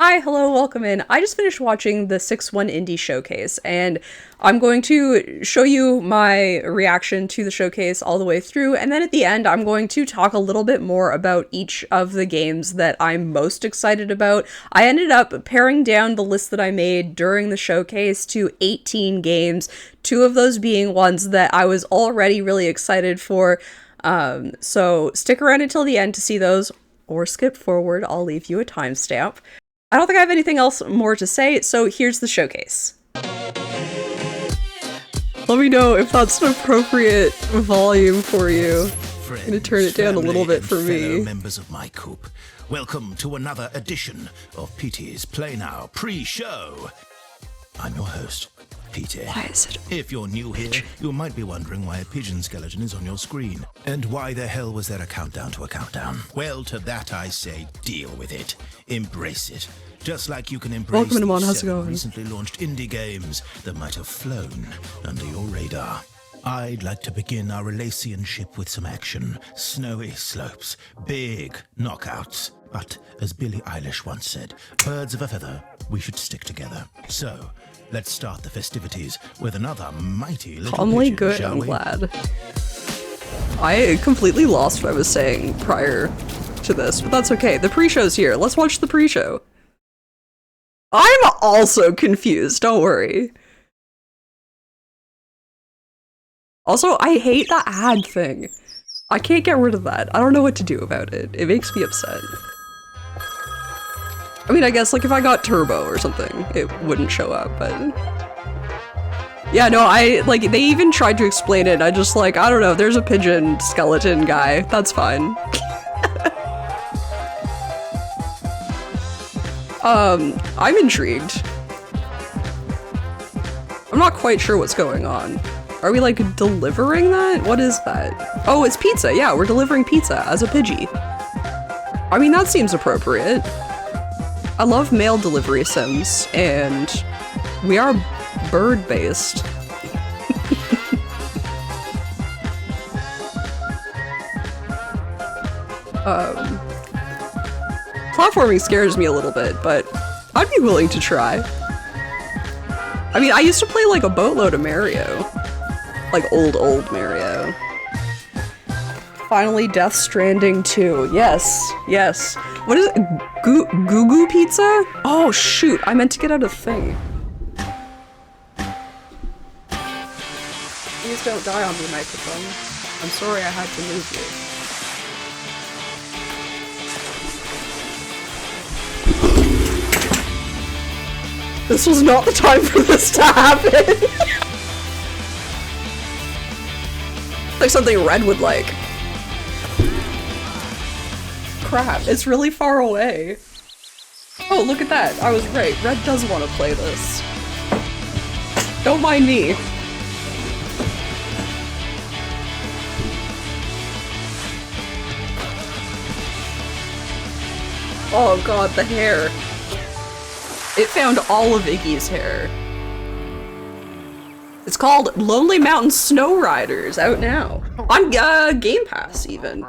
Hi, hello, welcome in. I just finished watching the 6-1 Indie Showcase, and I'm going to show you my reaction to the showcase all the way through, and then at the end, I'm going to talk a little bit more about each of the games that I'm most excited about. I ended up paring down the list that I made during the showcase to 18 games, 2 of those being ones that I was already really excited for. So stick around until the end to see those, or skip forward. I'll leave you a timestamp. I don't think I have anything else more to say, so here's the showcase. Let me know if that's an appropriate volume for you. Friends, I'm gonna turn it down a little bit for me. Members of my coop, welcome to another edition of PT's Play Now pre-show. I'm your host, PT. Why is it? If you're new here, you might be wondering why a pigeon skeleton is on your screen. And why the hell was there a countdown to a countdown? Well, to that I say, deal with it. Embrace it. Just like you can embrace the 7 recently launched indie games that might have flown under your radar. I'd like to begin our relationship with some action. Snowy slopes, big knockouts. But, as Billie Eilish once said, birds of a feather, we should stick together. So, let's start the festivities with another mighty little Calmly pigeon, good, shall I'm we? glad. I completely lost what I was saying prior to this, but that's okay. The pre-show's here. Let's watch the pre-show. I'm also confused, don't worry. Also, I hate the ad thing. I can't get rid of that. I don't know what to do about it. It makes me upset. I mean, I guess, like, if I got turbo or something, it wouldn't show up, but... Yeah, no, they even tried to explain it, I just, like, I don't know, there's a pigeon skeleton guy. That's fine. I'm intrigued. I'm not quite sure what's going on. Are we, like, delivering that? What is that? Oh, it's pizza. Yeah, we're delivering pizza as a Pidgey. I mean, that seems appropriate. I love mail delivery sims, and we are bird-based. Platforming scares me a little bit, but I'd be willing to try. I mean, I used to play like a boatload of Mario. Like old Mario. Finally, Death Stranding 2. Yes, yes. What is it? Goo Goo Pizza? Oh shoot, I meant to get out a thing. Please don't die on me, microphone. I'm sorry I had to move you. This was not the time for this to happen. Like something Red would like. Crap, it's really far away. Oh, look at that. I was right. Red does want to play this. Don't mind me. Oh god, the hair. It found all of Iggy's hair. It's called Lonely Mountain Snow Riders, out now. On Game Pass, even.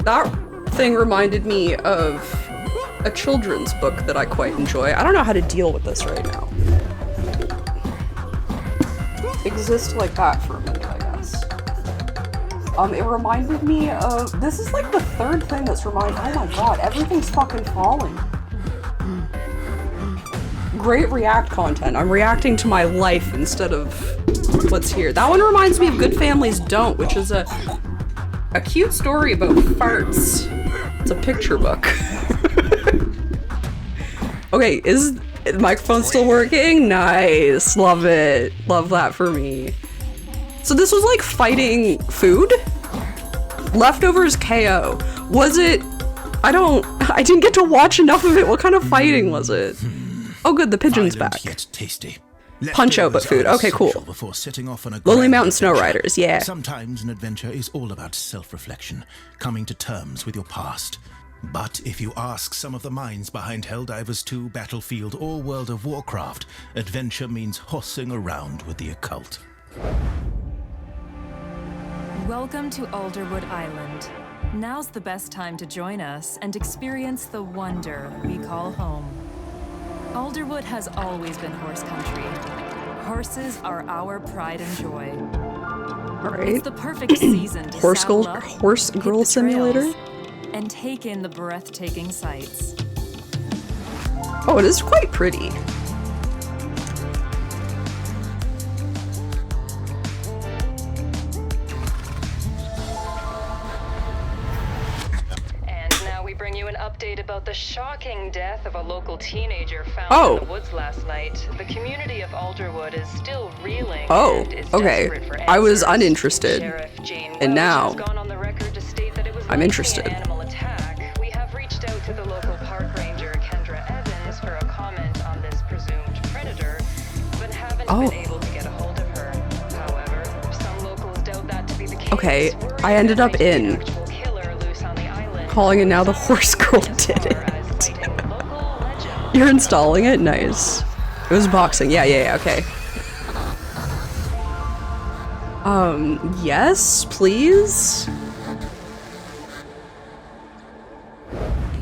That thing reminded me of a children's book that I quite enjoy. I don't know how to deal with this right now. Exist like that for a minute, I guess. It reminded me of... This is like the third thing that's reminded... Oh my god, everything's fucking falling. Great React content. I'm reacting to my life instead of what's here. That one reminds me of Good Families Don't, which is a cute story about farts. It's a picture book. Okay, is the microphone still working? Nice. Love it. Love that for me. So this was like fighting food? Leftovers KO. Was it... I didn't get to watch enough of it. What kind of fighting was it? Oh good, the pigeon's back. Yet tasty. Punch out but food. Okay, cool. Before setting off on a Lonely grand Mountain Snow adventure. Riders, yeah. Sometimes an adventure is all about self-reflection, coming to terms with your past. But if you ask some of the minds behind Helldivers 2, Battlefield, or World of Warcraft, adventure means horsing around with the occult. Welcome to Alderwood Island. Now's the best time to join us and experience the wonder we call home. Alderwood has always been horse country. Horses are our pride and joy. All right. It's the perfect season to Horse hit girl the simulator. trails and take in the breathtaking sights. Oh, it is quite pretty. Bring you an update about the shocking death of a local teenager found in the woods last night. The community of Alderwood is still reeling. Oh, and is okay. desperate for I was answers. uninterested, And now has gone on the record to state that it was I'm likely interested. An animal attack. We have reached out to the local park ranger, Kendra Evans, for a comment on this presumed predator, but haven't been able to get a hold of her. However, some locals doubt that to be the case. Okay, I ended up in calling it now the horse girl did it. You're installing it? Nice. It was boxing. Yeah, okay. Yes, please?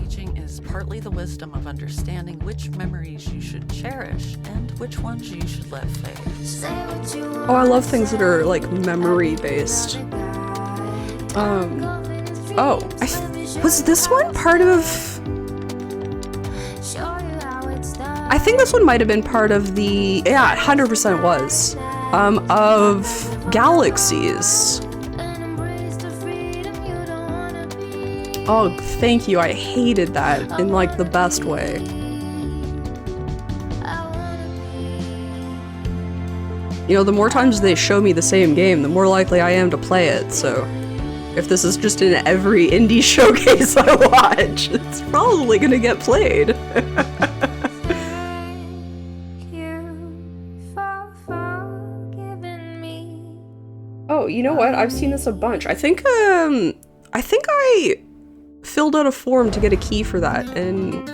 Aging is partly the wisdom of understanding which memories you should cherish and which ones you should let fade. Oh, I love things that are, like, memory-based. Was this one part of... I think this one might have been part of the... Yeah, 100% was. Of Galaxies. Oh, thank you. I hated that in, like, the best way. You know, the more times they show me the same game, the more likely I am to play it, so... If this is just in every indie showcase I watch, it's probably gonna get played. Oh, you know what? I've seen this a bunch. I think I filled out a form to get a key for that and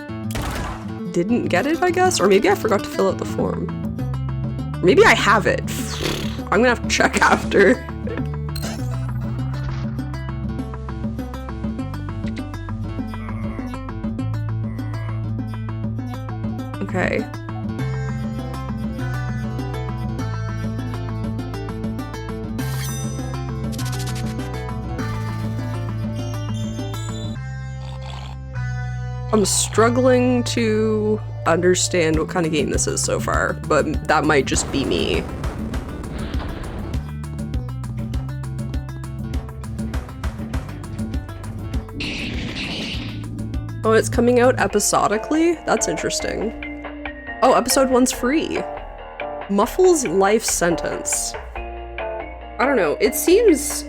didn't get it, I guess? Or maybe I forgot to fill out the form. Maybe I have it. I'm gonna have to check after. Okay. I'm struggling to understand what kind of game this is so far, but that might just be me. Oh, it's coming out episodically? That's interesting. Oh, episode 1's free. Muffle's life sentence. I don't know, it seems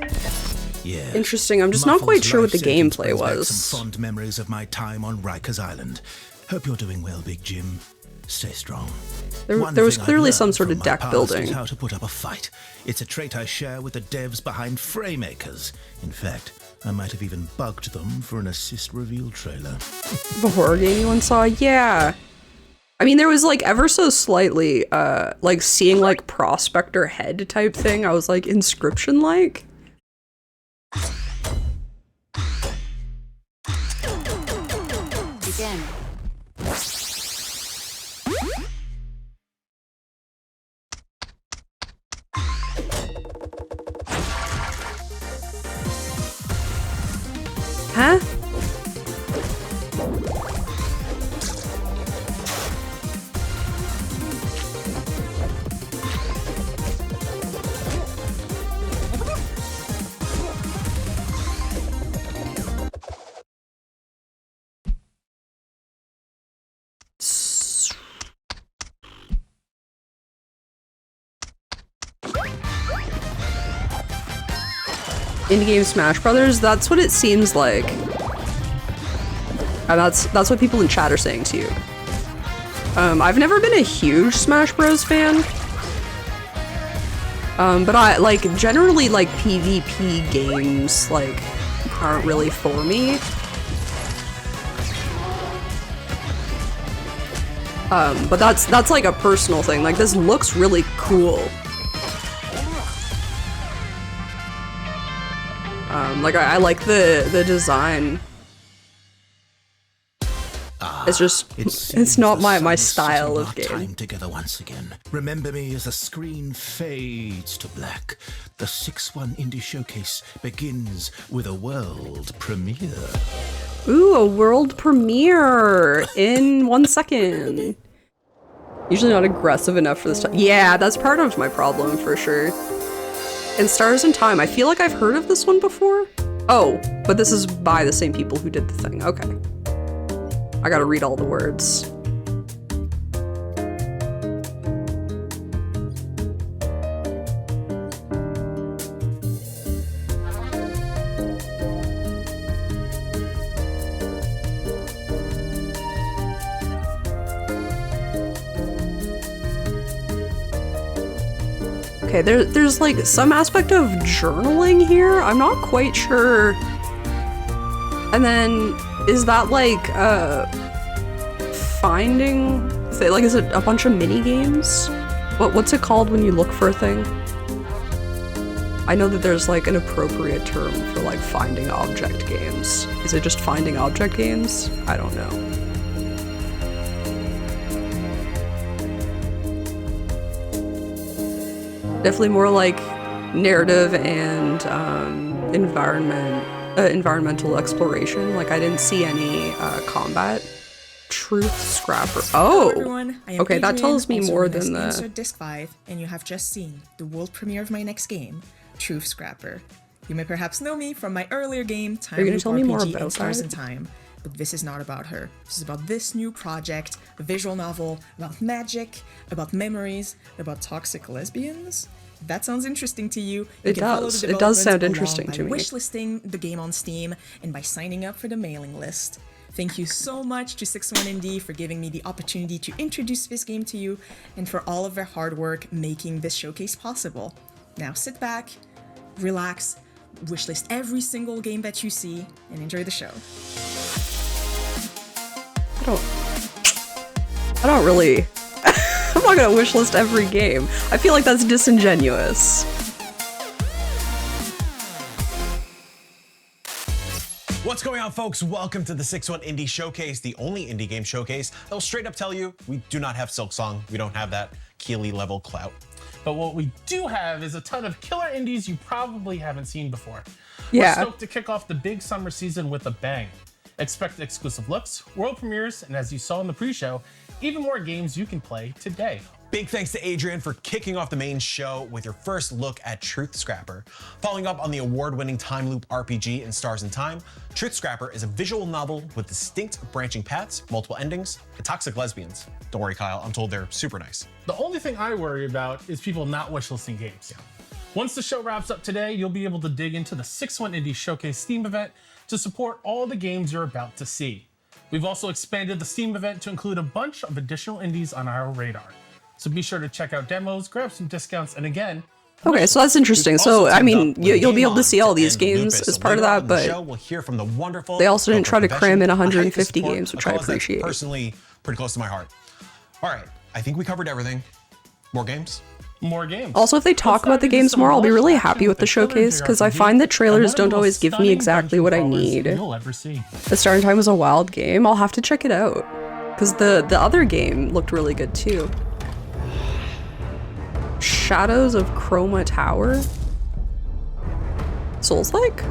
interesting. I'm just not quite sure what the gameplay was. Some fond memories of my time on Rikers Island. Hope you're doing well, Big Jim. Stay strong. There was clearly some sort of deck building. How to put up a fight. It's a trait I share with the devs behind Fraymakers. In fact, I might have even bugged them for an assist reveal trailer. The horror game you once saw? Yeah. I mean, there was, like, ever so slightly, like, seeing, like, Prospector head type thing. I was, like, Inscription-like. Begin. Huh? Indie game Smash Brothers, that's what it seems like. And that's what people in chat are saying to you. I've never been a huge Smash Bros fan. But I, like, generally, like, PvP games, like, aren't really for me. But that's like a personal thing. Like, this looks really cool. Like I like the design. It's just, it's not my style of game. Time together once again. Remember me as the screen fades to black. The 6-1 Indie Showcase begins with a world premiere. Ooh, a world premiere in 1 second. Usually not aggressive enough for this time. Yeah, that's part of my problem for sure. And Stars in Time, I feel like I've heard of this one before. Oh, but this is by the same people who did the thing. Okay. I gotta read all the words. Okay, there's like some aspect of journaling here. I'm not quite sure. And then, is that like finding? Like, is it a bunch of mini games? What's it called when you look for a thing? I know that there's like an appropriate term for like finding object games. Is it just finding object games? I don't know. Definitely more like narrative and environmental exploration. Like I didn't see any combat. Truth Scrapper. Oh, hello everyone. I am okay. That Adrian, tells me also more known as than the. Insert Disc 5, and you have just seen the world premiere of my next game, Truth Scrapper. You may perhaps know me from my earlier game, Time gonna Loop tell me more RPG about and Stars that? in Time. But this is not about her. This is about this new project, a visual novel about magic, about memories, about toxic lesbians. If that sounds interesting to you, you It can follow does. the It does sound development interesting along to by me. wishlisting the game on Steam and by signing up for the mailing list. Thank you so much to 6-1 Indie for giving me the opportunity to introduce this game to you and for all of their hard work making this showcase possible. Now sit back, relax, wishlist every single game that you see, and enjoy the show. I don't really. I'm not gonna wishlist every game. I feel like that's disingenuous. What's going on, folks? Welcome to the 6-1 Indie Showcase, the only indie game showcase that will straight up tell you we do not have Silksong. We don't have that Keeley level clout. But what we do have is a ton of killer indies you probably haven't seen before. Yeah. We're stoked to kick off the big summer season with a bang. Expect exclusive looks, world premieres, and as you saw in the pre-show, even more games you can play today. Big thanks to Adrian for kicking off the main show with your first look at Truth Scrapper. Following up on the award-winning time loop RPG in Stars in Time, Truth Scrapper is a visual novel with distinct branching paths, multiple endings, and toxic lesbians. Don't worry, Kyle, I'm told they're super nice. The only thing I worry about is people not wishlisting games. Once the show wraps up today, you'll be able to dig into the 6-1 Indie Showcase Steam event to support all the games you're about to see. We've also expanded the Steam event to include a bunch of additional indies on our radar. So be sure to check out demos, grab some discounts, and again, Okay, so that's interesting. So, I mean, you'll be able to see all these games as part of that, but they also didn't try to cram in 150 games, which I appreciate. Personally, pretty close to my heart. All right, I think we covered everything. More games? More games. Also, if they talk about the games more, I'll be really happy with the showcase, because I find that trailers don't always give me exactly what I need. The Star in Time was a wild game. I'll have to check it out, because the other game looked really good too. Shadows of Chroma Tower? Souls-like?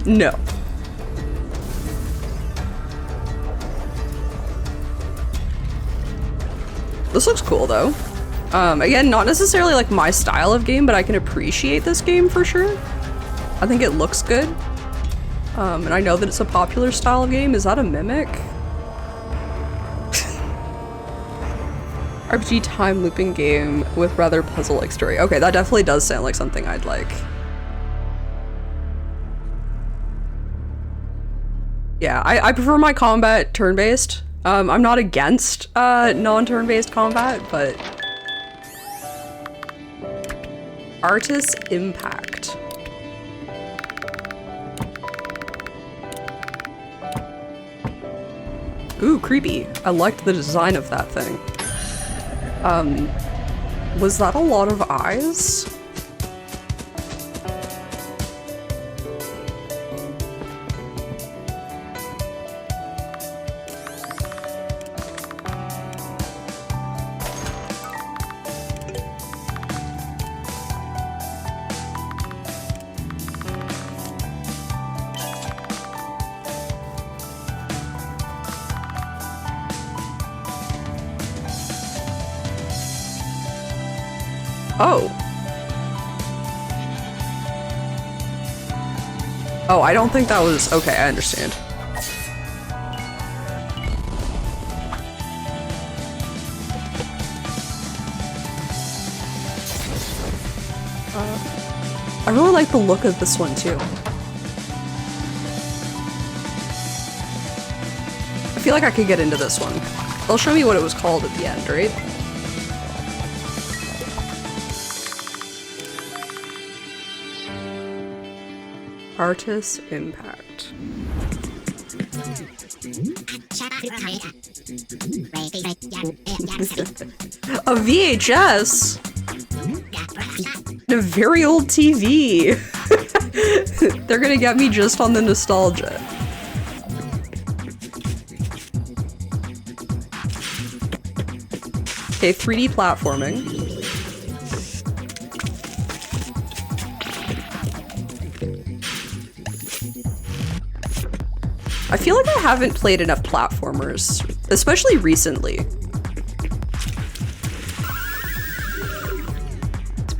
No. This looks cool though. Again, not necessarily like my style of game, but I can appreciate this game for sure. I think it looks good. And I know that it's a popular style of game. Is that a mimic? RPG time looping game with rather puzzle-like story. Okay, that definitely does sound like something I'd like. Yeah, I prefer my combat turn-based. I'm not against non-turn-based combat, but Artis Impact. Ooh, creepy. I liked the design of that thing. Was that a lot of eyes? Oh. Oh, I don't think that was... Okay, I understand. I really like the look of this one, too. I feel like I could get into this one. They'll show me what it was called at the end, right? Artis Impact. A VHS? A very old TV. They're gonna get me just on the nostalgia. Okay, 3D platforming. I feel like I haven't played enough platformers, especially recently.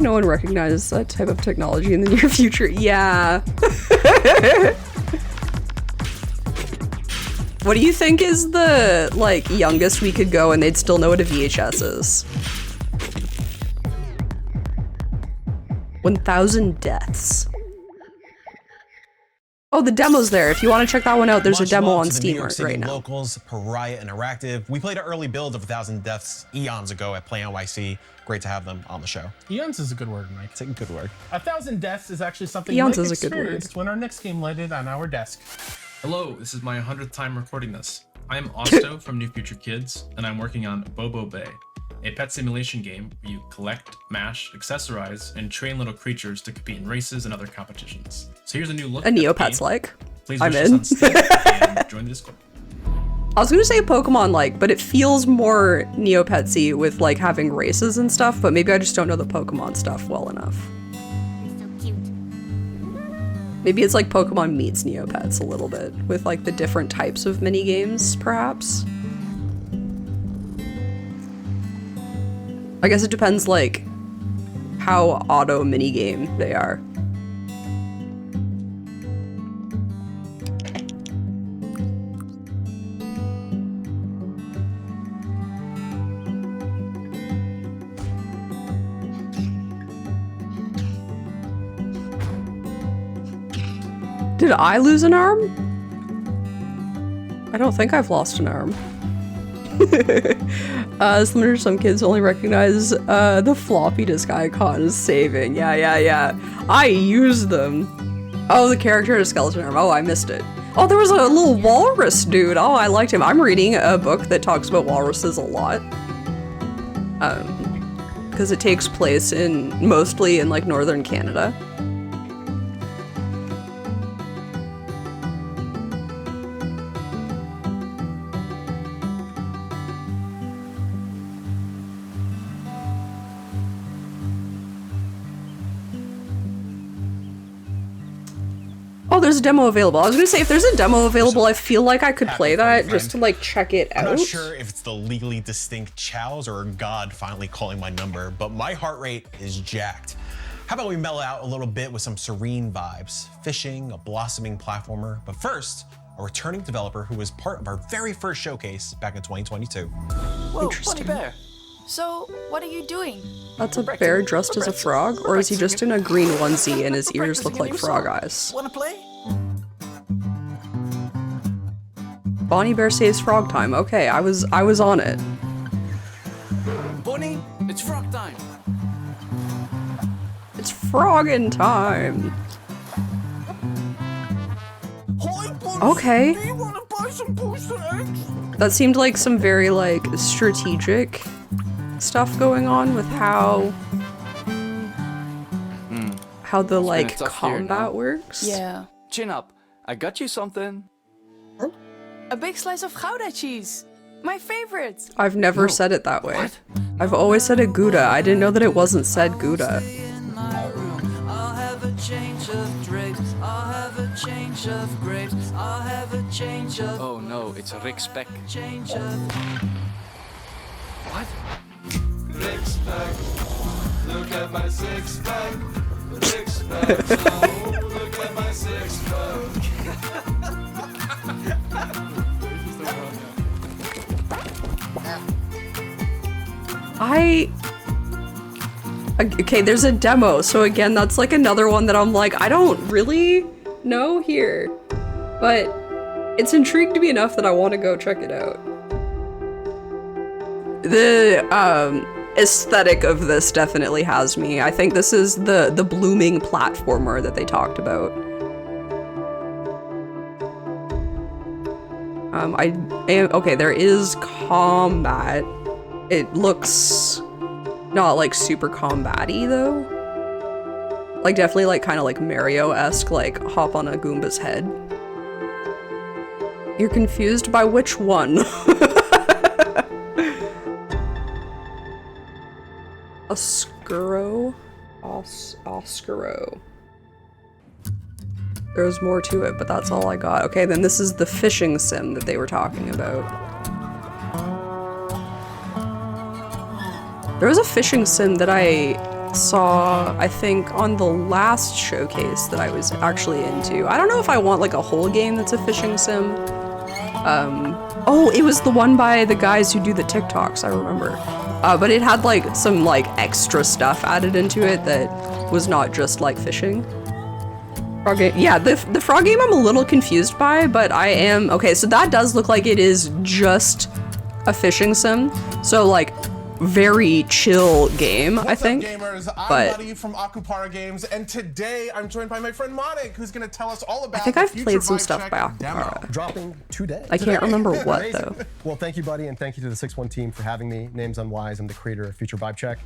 No one recognizes that type of technology in the near future. Yeah. What do you think is the, like, youngest we could go and they'd still know what a VHS is? 1,000 deaths. Oh, the demo's there. If you want to check that one out, there's a demo on Steam right now. Locals, Pariah Interactive. We played an early build of 1,000 Deaths eons ago at Play NYC. Great to have them on the show. Eons is a good word, Mike. It's a good word. 1,000 Deaths is actually something Eons Mike is a good word. experienced when our next game landed on our desk. Hello, this is my 100th time recording this. I'm Osto from New Future Kids, and I'm working on Bobo Bay, a pet simulation game where you collect, mash, accessorize, and train little creatures to compete in races and other competitions. So here's a new look. A Neopets-like. Please I'm wish us in. on Steam and join the Discord. I was gonna say Pokemon-like, but it feels more Neopetsy with, like, having races and stuff, but maybe I just don't know the Pokemon stuff well enough. Maybe it's like Pokemon meets Neopets a little bit, with, like, the different types of mini-games, perhaps? I guess it depends, like, how auto minigame they are. Did I lose an arm? I don't think I've lost an arm. Similar to some kids only recognize the floppy disk icon as saving. Yeah. I use them. Oh, the character had a skeleton arm. Oh, I missed it. Oh, there was a little walrus dude. Oh, I liked him. I'm reading a book that talks about walruses a lot. Because it takes place mostly in like northern Canada. Oh, there's a demo available. I was gonna say, if there's a demo available, I feel like I could play that just to, like, check it out. I'm not sure if it's the legally distinct chows or God finally calling my number, but my heart rate is jacked. How about we mellow out a little bit with some serene vibes? Fishing, a blossoming platformer, but first, a returning developer who was part of our very first showcase back in 2022. Whoa, Bunny Bear. So, what are you doing? That's a bear dressed as a frog, or is he just in a green onesie and his ears look like frog eyes? Wanna play? Bonnie Bear saves frog time. Okay, I was on it. Bunny, it's frog time. It's froggin' time. Hi, Bunny. Okay. Do you wanna buy some booster eggs? That seemed like some very, like, strategic stuff going on with how the, like, combat works. Yeah. Chin up. I got you something. A big slice of Gouda cheese. My favorite. I've never said it that way. I've always said it Gouda. I didn't know that it wasn't said Gouda. I'll have a change of drapes. I'll have a change of grapes. I'll have a change of. Oh no, it's a Rick Speck. Change of. What? Glitchspankr. Look at my six pack. Six pack. Oh, look at my six Okay, there's a demo, so again, that's like another one that I'm like, I don't really know here, but it's intrigued me enough that I want to go check it out. The aesthetic of this definitely has me. I think this is the blooming platformer that they talked about. Okay, there is combat. It looks not like super combat-y though. Like definitely like kind of like Mario-esque, like hop on a Goomba's head. You're confused by which one? Oscuro? Oscuro. There's more to it, but that's all I got. Okay, then this is the fishing sim that they were talking about. There was a fishing sim that I saw, I think, on the last showcase that I was actually into. I don't know if I want like a whole game that's a fishing sim. Oh, it was the one by the guys who do the TikToks, I remember. But it had like some like extra stuff added into it that was not just like fishing. Frog game. Yeah, the frog game I'm a little confused by, but I am, okay, so that does look like it is just a fishing sim. So like, very chill game, I think. What's up, gamers? I'm Buddy from Akupara Games, and today I'm joined by my friend Monik, who's going to tell us all about I think I've played some stuff by Akupara. Dropping today. I can't remember what, though. Well, thank you, Buddy, and thank you to the 6-1 team for having me. Name's Unwise. I'm the creator of Future Vibe Check.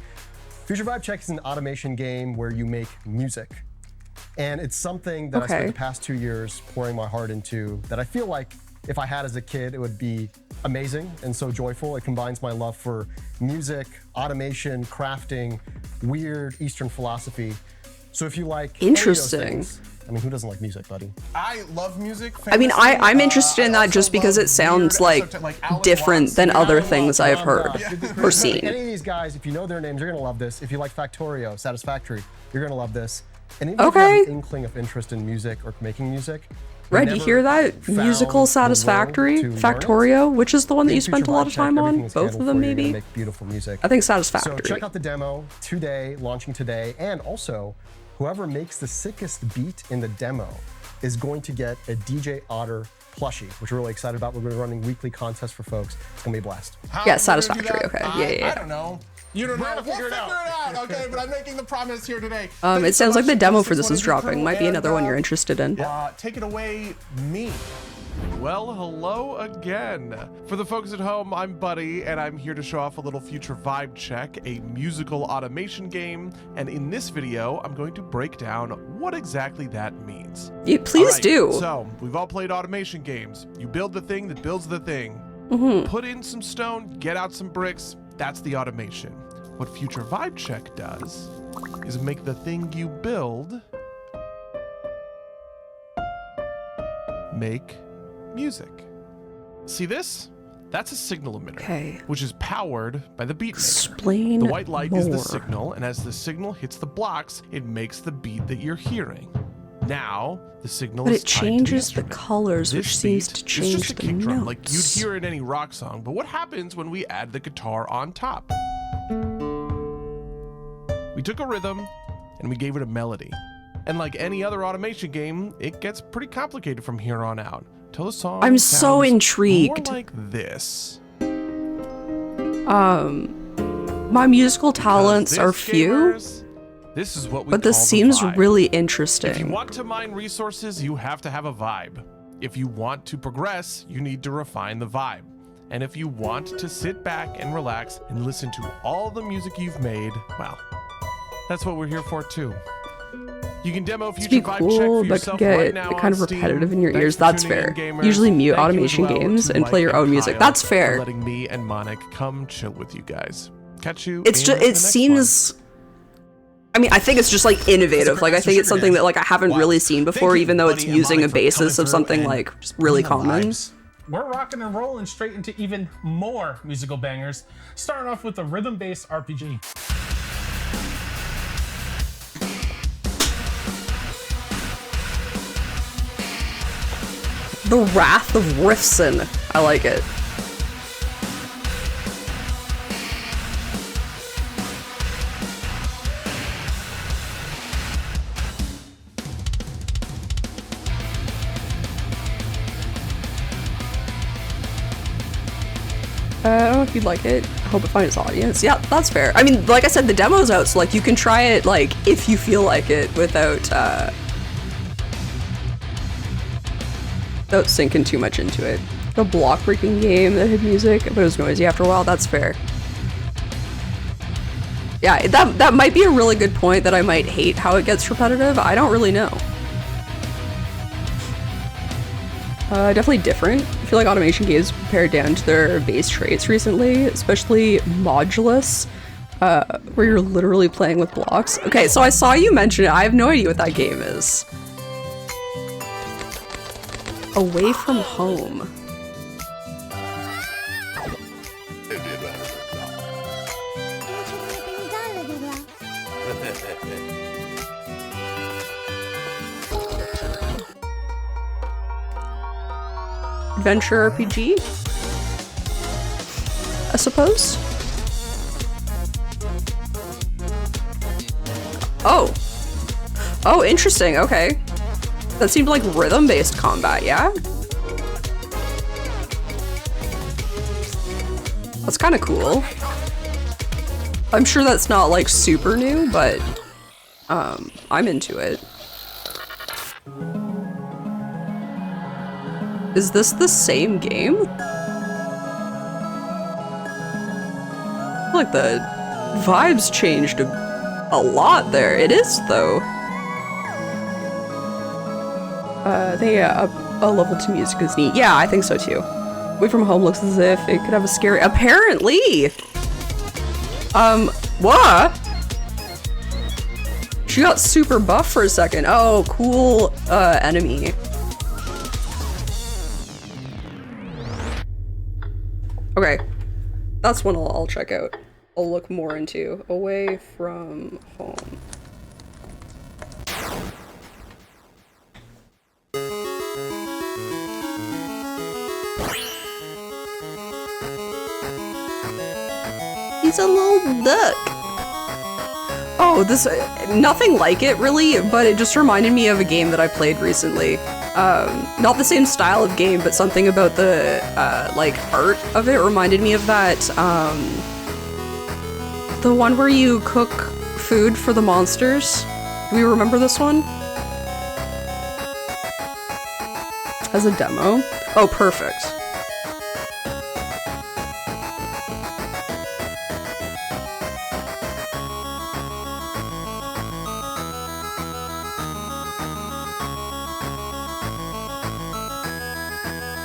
Future Vibe Check is an automation game where you make music. And it's something that I spent the past 2 years pouring my heart into that I feel like if I had as a kid, it would be amazing and so joyful. It combines my love for music, automation, crafting, weird Eastern philosophy. So if you like interesting things, I mean, who doesn't like music, buddy? I love music. I mean, I'm interested in that just because it sounds like different than other things I've heard or seen. Any of these guys, if you know their names, you're gonna love this. If you like Factorio, Satisfactory, you're gonna love this. And even if you have an inkling of interest in music or making music, Red, you hear that? Musical Satisfactory, Factorio, which is the one that you spent a lot of time on? Both of them, maybe? Make beautiful music. I think Satisfactory. So check out the demo today, launching today, and also, whoever makes the sickest beat in the demo is going to get a DJ Otter plushie, which we're really excited about. We're going to be running weekly contests for folks. It's going to be a blast. Yeah, Satisfactory, okay. Yeah. I don't know. You don't know. We'll figure it out. Okay, but I'm making the promise here today. It sounds like the demo for this is dropping. Might be another one you're interested in. Take it away, me. Well, hello again. For the folks at home, I'm Buddy, and I'm here to show off a little Future Vibe Check, a musical automation game. And in this video, I'm going to break down what exactly that means. Yeah, please do. So, we've all played automation games. You build the thing that builds the thing. Put in some stone, get out some bricks. That's the automation. What Future Vibe Check does is make the thing you build make music. See this? That's a signal emitter, which is powered by the beat maker. Explain The white light is the more. signal, and as the signal hits the blocks, it makes the beat that you're hearing. Now, the signal is it tied to the changes the instrument. colors, This which seems beat to is change just a the kick drum, like you'd notes. hear in any rock song. But what happens when we add the guitar on top? We took a rhythm and we gave it a melody. And like any other automation game, it gets pretty complicated from here on out. Till the song I'm so sounds intrigued. more like this. My musical talents are few, Gamers, this is what we but this call the seems vibe. really If you interesting. want to mine resources, you have to have a vibe. If you want to progress, you need to refine the vibe. And if you want to sit back and relax and listen to all the music you've made, well, that's what we're here for too. You can demo It'd Future be Vibe Check cool, for but yourself get right now kind of on Steam. repetitive in your Thanks ears. for That's tuning fair. in, gamers. Usually mute Thank you automation as well games to and play Mike your own music. Kyle That's for fair. letting me and Monik come chill with you guys. Catch you. It's in just the it next seems. I mean, I think it's just like innovative. Like I think it's something that like I haven't really seen before, even though it's using a basis of something like just really common. We're rocking and rolling straight into even more musical bangers, starting off with a rhythm-based RPG. The Wrath of Rifson. I like it. I don't know if you'd like it. I hope it finds its audience. Yeah, that's fair. I mean, like I said, the demo's out, so like you can try it like if you feel like it without sinking too much into it. A block breaking game that had music, but it was noisy after a while. That's fair. Yeah, that might be a really good point that I might hate how it gets repetitive. I don't really know. Definitely different. I feel like automation games pared down to their base traits recently, especially modulus, where you're literally playing with blocks. Okay, so I saw you mention it. I have no idea what that game is. Away from Home. Adventure RPG, I suppose. Oh, interesting. Okay, that seemed like rhythm-based combat. Yeah, that's kind of cool. I'm sure that's not like super new, but I'm into it. Is this the same game? I feel like the vibes changed a lot there. It is, though. A level 2 music is neat. Yeah, I think so too. Away from Home looks as if it could have a scary— apparently! What? She got super buff for a second. Oh, cool, enemy. Okay, that's one I'll check out. I'll look more into. Away from Home. He's a little duck. Oh, this— nothing like it really, but it just reminded me of a game that I played recently. Not the same style of game, but something about the, like, art of it reminded me of that, the one where you cook food for the monsters. Do you remember this one? As a demo? Oh, perfect.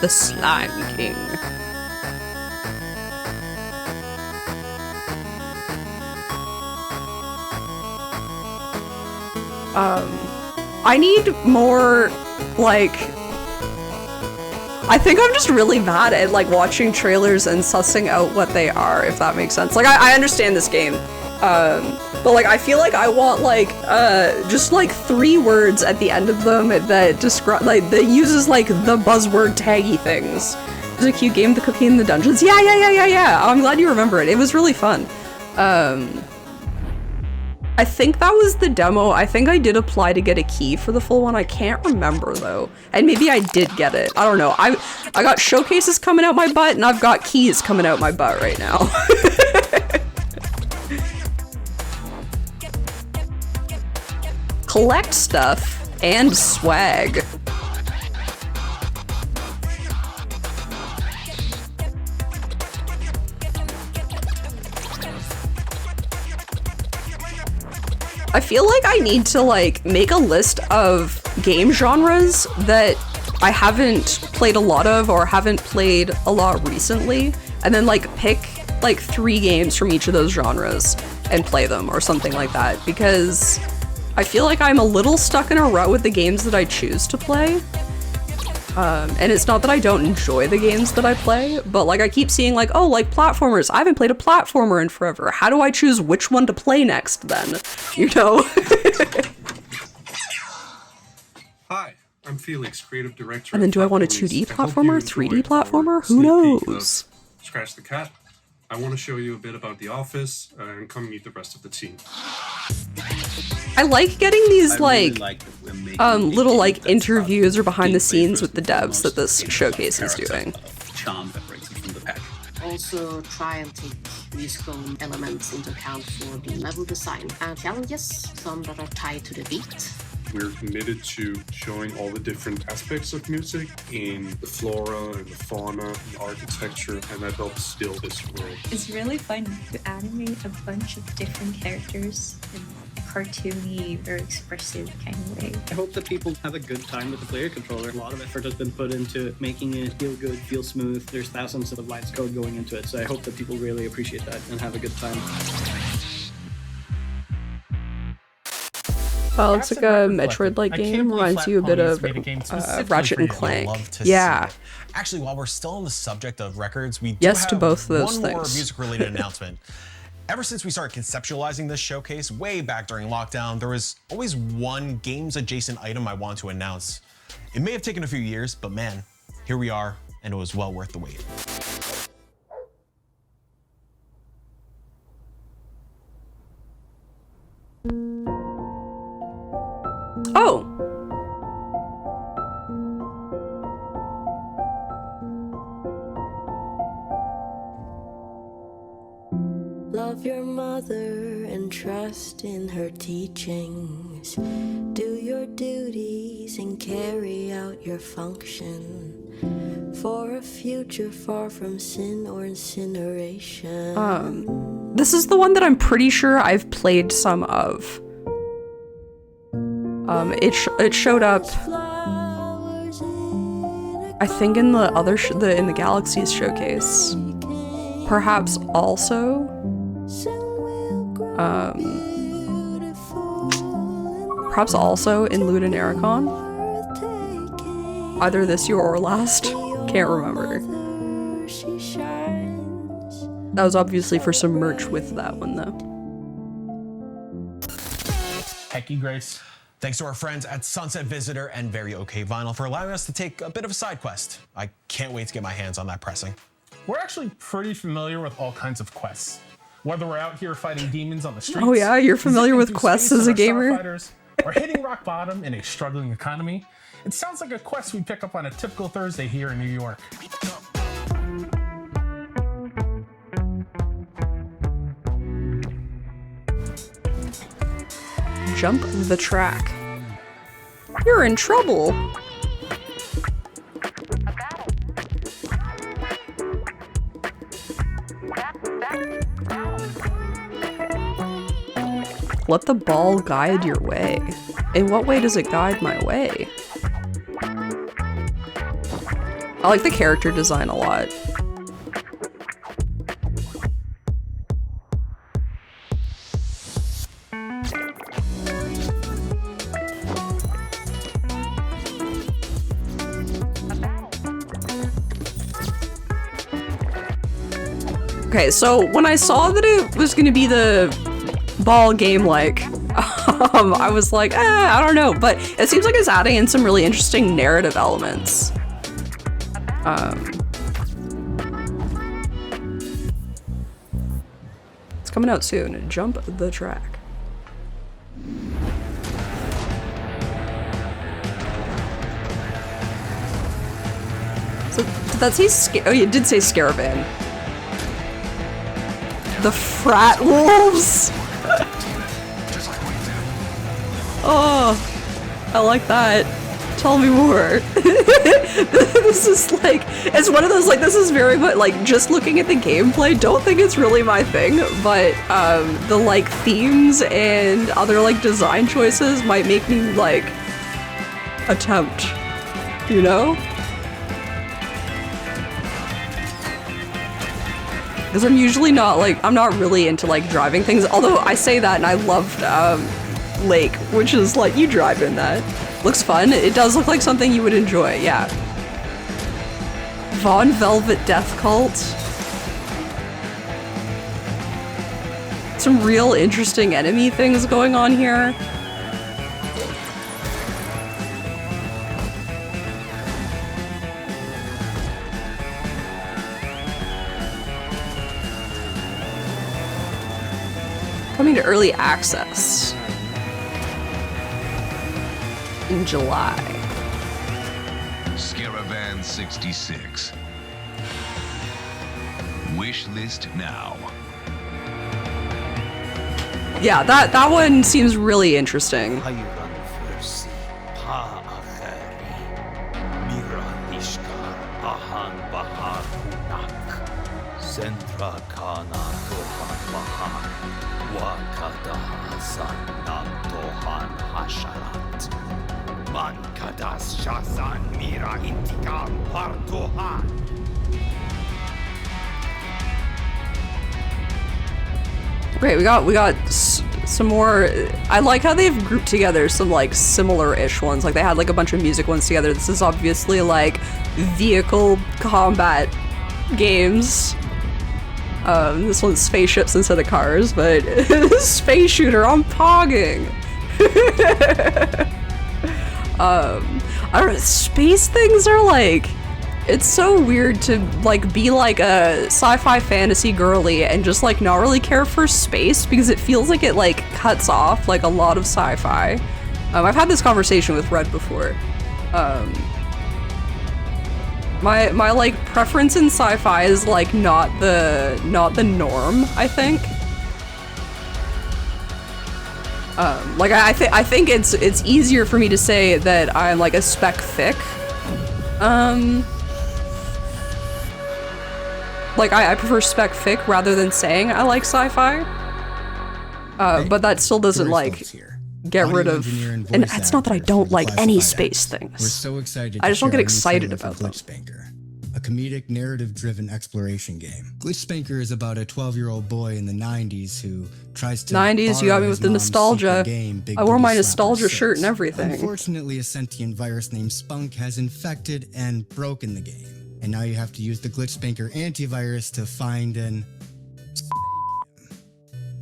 The Slime King. I need more, like— I think I'm just really bad at, like, watching trailers and sussing out what they are, if that makes sense. Like, I understand this game, but, like, I feel like I want, like, just, like, 3 words at the end of them that describe— like, that uses, like, the buzzword taggy things. It was a cute game, The Cookie in the Dungeons. Yeah. I'm glad you remember it. It was really fun. I think that was the demo. I think I did apply to get a key for the full one. I can't remember though. And maybe I did get it. I don't know. I got showcases coming out my butt and I've got keys coming out my butt right now. Collect stuff and swag. I feel like I need to, like, make a list of game genres that I haven't played a lot of or haven't played a lot recently, and then, like, pick, like, 3 games from each of those genres and play them or something like that, because I feel like I'm a little stuck in a rut with the games that I choose to play. And it's not that I don't enjoy the games that I play, but, like, I keep seeing, like, oh, like, platformers. I haven't played a platformer in forever. How do I choose which one to play next, then? You know? Hi, I'm Felix, creative director. And then do I want a 2D platformer, 3D platformer? Who knows? Scratch the Cat. I want to show you a bit about the office and come meet the rest of the team. I like getting these little like interviews or behind the scenes with the devs that this showcase is doing. Charm that breaks it from the pack. Also try and take musical elements into account for the level design and challenges, some that are tied to the beat. We're committed to showing all the different aspects of music in the flora and the fauna, the architecture, and that helps build this world. It's really fun to animate a bunch of different characters in a cartoony or expressive kind of way. I hope that people have a good time with the player controller. A lot of effort has been put into making it feel good, feel smooth. There's thousands of lines of code going into it, so I hope that people really appreciate that and have a good time. Oh, it's like a Metroid-like game. Reminds you a bit of Ratchet and Clank. Yeah. Actually, while we're still on the subject of records, we do yes have to both those one things. more music-related announcement. Ever since we started conceptualizing this showcase way back during lockdown, there was always one games-adjacent item I want to announce. It may have taken a few years, but man, here we are, and it was well worth the wait. Oh! Love your mother and trust in her teachings. Do your duties and carry out your function for a future far from sin or incineration. This is the one that I'm pretty sure I've played some of. It showed up, I think, in the other in the Galaxies showcase. Perhaps also, in Ludonaricon. Either this year or last. Can't remember. That was obviously for some merch with that one, though. Heck you, Grace. Thanks to our friends at Sunset Visitor and Very OK Vinyl for allowing us to take a bit of a side quest. I can't wait to get my hands on that pressing. We're actually pretty familiar with all kinds of quests. Whether we're out here fighting demons on the streets, oh yeah, you're familiar with quests as a gamer? Or hitting rock bottom in a struggling economy, it sounds like a quest we pick up on a typical Thursday here in New York. Jump the track. You're in trouble. Let the ball guide your way. In what way does it guide my way? I like the character design a lot. Okay, so when I saw that it was gonna be the ball game I was like, I don't know, but it seems like it's adding in some really interesting narrative elements. It's coming out soon. Jump the track. So did that say oh, it did say scaravan. The frat wolves. Oh, I like that. Tell me more. This is like, it's one of those, like, this is very much, like, just looking at the gameplay, don't think it's really my thing, but, the, like, themes and other, like, design choices might make me, like, attempt, you know? Because I'm usually not, like, I'm not really into, like, driving things, although I say that and I loved, Lake, which is, like, you drive in that. Looks fun. It does look like something you would enjoy, yeah. Von Velvet Death Cult. Some real interesting enemy things going on here. Coming to early access in July. Scaravan 66. Wish list now. Yeah, that one seems really interesting. Okay, we got some more. I like how they've grouped together some like similar-ish ones. Like they had like a bunch of music ones together. This is obviously like vehicle combat games. This one's spaceships instead of cars, but space shooter, I'm pogging. I don't know, space things are like, it's so weird to like be like a sci-fi fantasy girly and just like not really care for space because it feels like it like cuts off like a lot of sci-fi. I've had this conversation with Red before. My like preference in sci-fi is like not the norm, I think. Like I think it's easier for me to say that I'm like a spec fic. Like I prefer spec fic rather than saying I like sci-fi. But that still doesn't like get rid of, and it's not that I don't like any space things. We're so excited. I just don't get excited about them. Glitchspankr, a comedic, narrative-driven exploration game. Glitchspankr is about a 12-year-old boy in the 90s who tries to 90s, you got me with the nostalgia. I wore my nostalgia 6. shirt and everything. Unfortunately, a sentient virus named Spunk has infected and broken the game. And now you have to use the Glitchspankr antivirus to find and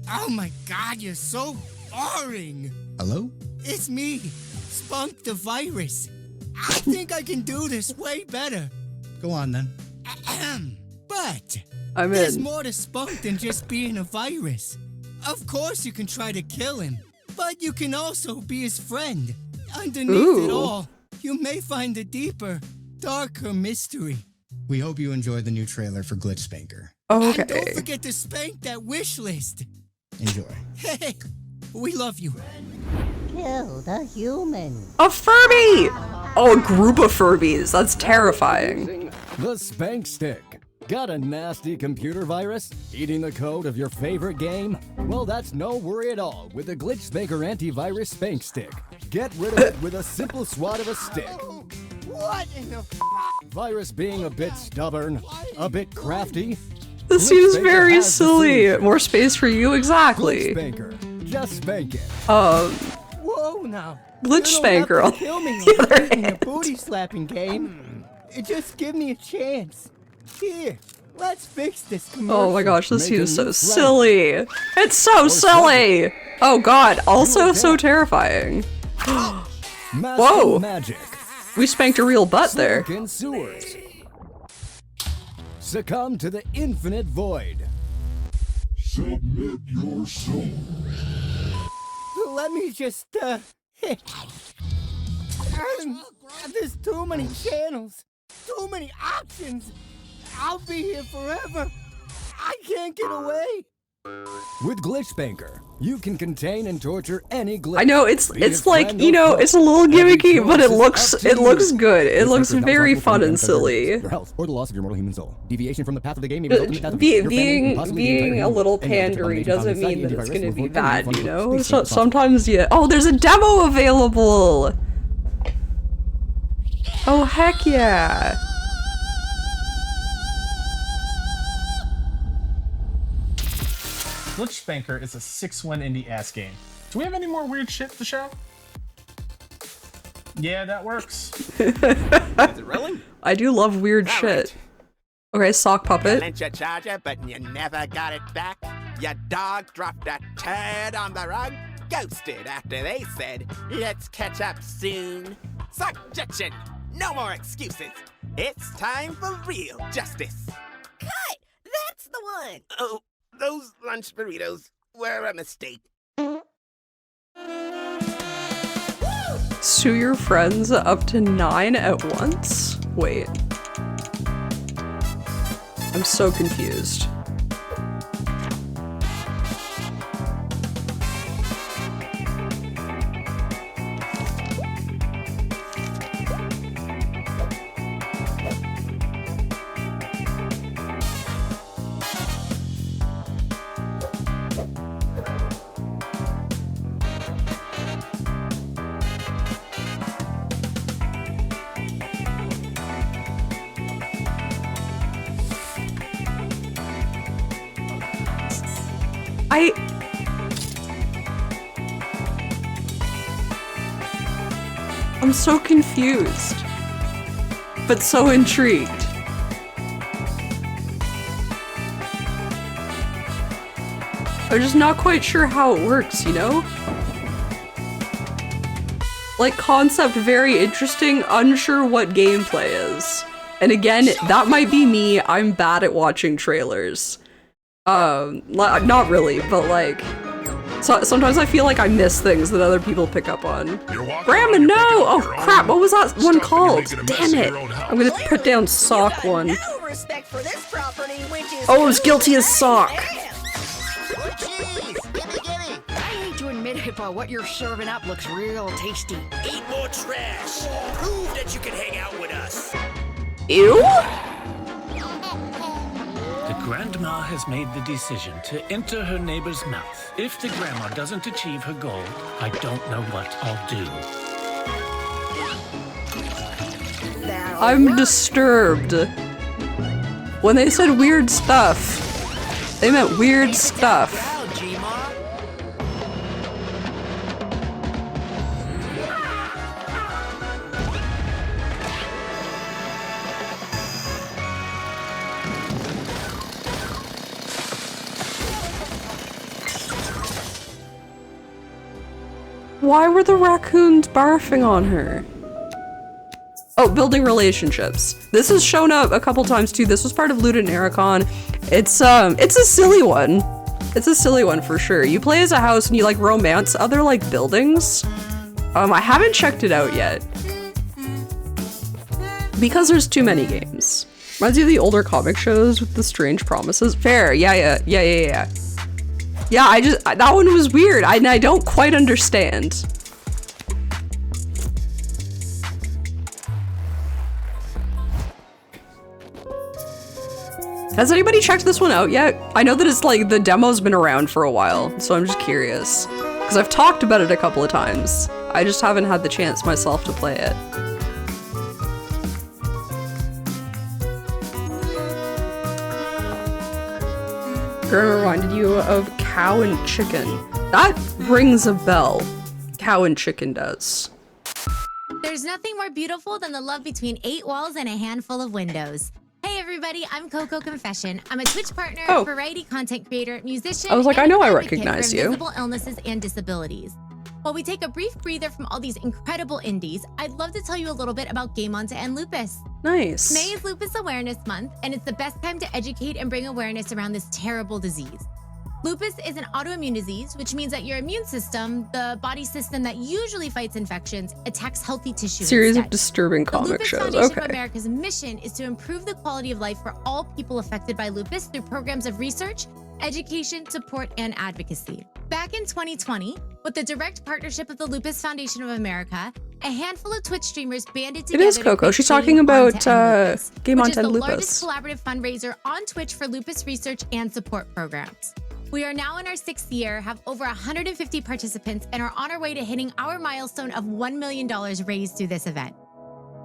Oh my god, you're so boring! Hello? It's me, Spunk the virus. I think I can do this way better. Go on then. But I'm there's in. more to Spunk than just being a virus. Of course you can try to kill him, but you can also be his friend. Underneath it all, you may find a deeper, darker mystery. We hope you enjoy the new trailer for Glitchspankr. Okay. And don't forget to spank that wish list. Enjoy. Hey, we love you. Kill the human. A Furby! Oh, a group of Furbies. That's terrifying. The Spank Stick. Got a nasty computer virus? Eating the code of your favorite game? Well, that's no worry at all with the Glitchspankr antivirus Spank Stick. Get rid of it with a simple swat of a stick. What in the Virus being a bit stubborn, a bit crafty. This seems very silly. More space for you, exactly. Glitchspankr. Just spank it. Whoa now. Glitchspankr on Kill me the other in a hand. booty slapping game. Just give me a chance. Here, let's fix this commercial. Oh my gosh, this seems so silly. It's so silly. Oh god, also so terrifying. Whoa. Magic. We spanked a real butt there. Sunken sewers. Succumb to the infinite void. Submit your soul. Let me just, there's too many channels, too many options. I'll be here forever. I can't get away. With Glitchspankr, you can contain and torture any glitch. I know it's like, you know, it's a little gimmicky, but it looks good. It looks very fun and silly. Your health or the loss of your mortal human soul. Deviation from the path of the game. Being a little pandery doesn't mean that it's gonna be bad, you know? So, sometimes, yeah. Oh, there's a demo available! Oh, heck yeah! Glitchspankr is a 6-1 indie ass game. Do we have any more weird shit to show? Yeah, that works. Is it rolling? I do love weird shit. Okay, sock puppet. Lent your charger, but you never got it back. Your dog dropped a turd on the rug. Ghosted after they said, let's catch up soon. Subjection! No more excuses. It's time for real justice. Cut! That's the one! Oh, those lunch burritos were a mistake. Sue your friends up to 9 at once? Wait. I'm so confused. I'm so confused, but so intrigued. I'm just not quite sure how it works, you know? Like, concept very interesting, unsure what gameplay is. And again, that might be me, I'm bad at watching trailers. Not really, but like, so sometimes I feel like I miss things that other people pick up on. Grandma, no! Oh crap, what was that one called? Damn it! I'm gonna put down sock one. Oh, it was guilty as sock. I hate to admit it, but what you're serving up looks real tasty. Eat more trash. Prove that you can hang out with us. Ew? The grandma has made the decision to enter her neighbor's mouth. If the grandma doesn't achieve her goal, I don't know what I'll do. I'm disturbed. When they said weird stuff, they meant weird stuff. Why were the raccoons barfing on her? Oh, building relationships. This has shown up a couple times too. This was part of Loot and Narracon. It's a silly one. It's a silly one for sure. You play as a house and you like romance other like buildings. I haven't checked it out yet. Because there's too many games. Reminds you of the older comic shows with the strange promises. Fair, yeah. Yeah, that one was weird, and I don't quite understand. Has anybody checked this one out yet? I know that it's like, the demo's been around for a while, so I'm just curious. Because I've talked about it a couple of times. I just haven't had the chance myself to play it. Grandma reminded you of Cow and Chicken. That rings a bell. Cow and Chicken does. There's nothing more beautiful than the love between 8 walls and a handful of windows. Hey everybody, I'm Coco Confession. I'm a Twitch partner, variety content creator, musician, I was like, and I know I advocate recognize for you. invisible illnesses and disabilities. While we take a brief breather from all these incredible indies, I'd love to tell you a little bit about Game On to End Lupus. Nice. May is Lupus Awareness Month, and it's the best time to educate and bring awareness around this terrible disease. Lupus is an autoimmune disease, which means that your immune system, the body system that usually fights infections, attacks healthy tissue Series instead. of disturbing The comic Lupus shows. Foundation Okay. of America's mission is to improve the quality of life for all people affected by lupus through programs of research, education, support, and advocacy. Back in 2020, with the direct partnership of the Lupus Foundation of America, a handful of Twitch streamers banded together. It is Coco. She's talking about Game On to End which is the Lupus. largest collaborative fundraiser on Twitch for lupus research and support programs. We are now in our 6th year, have over 150 participants, and are on our way to hitting our milestone of $1 million raised through this event.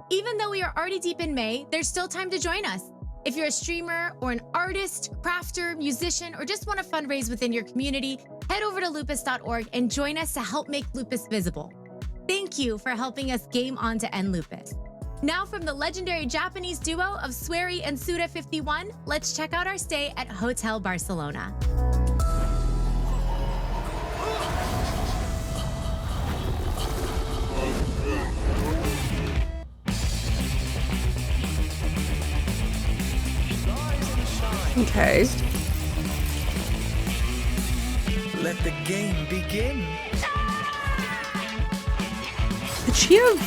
Even though we are already deep in May, there's still time to join us. If you're a streamer or an artist, crafter, musician, or just want to fundraise within your community, head over to lupus.org and join us to help make lupus visible. Thank you for helping us game on to end lupus. Now from the legendary Japanese duo of Swery and Suda51, let's check out our stay at Hotel Barcelona. Okay. let the game begin. Did she have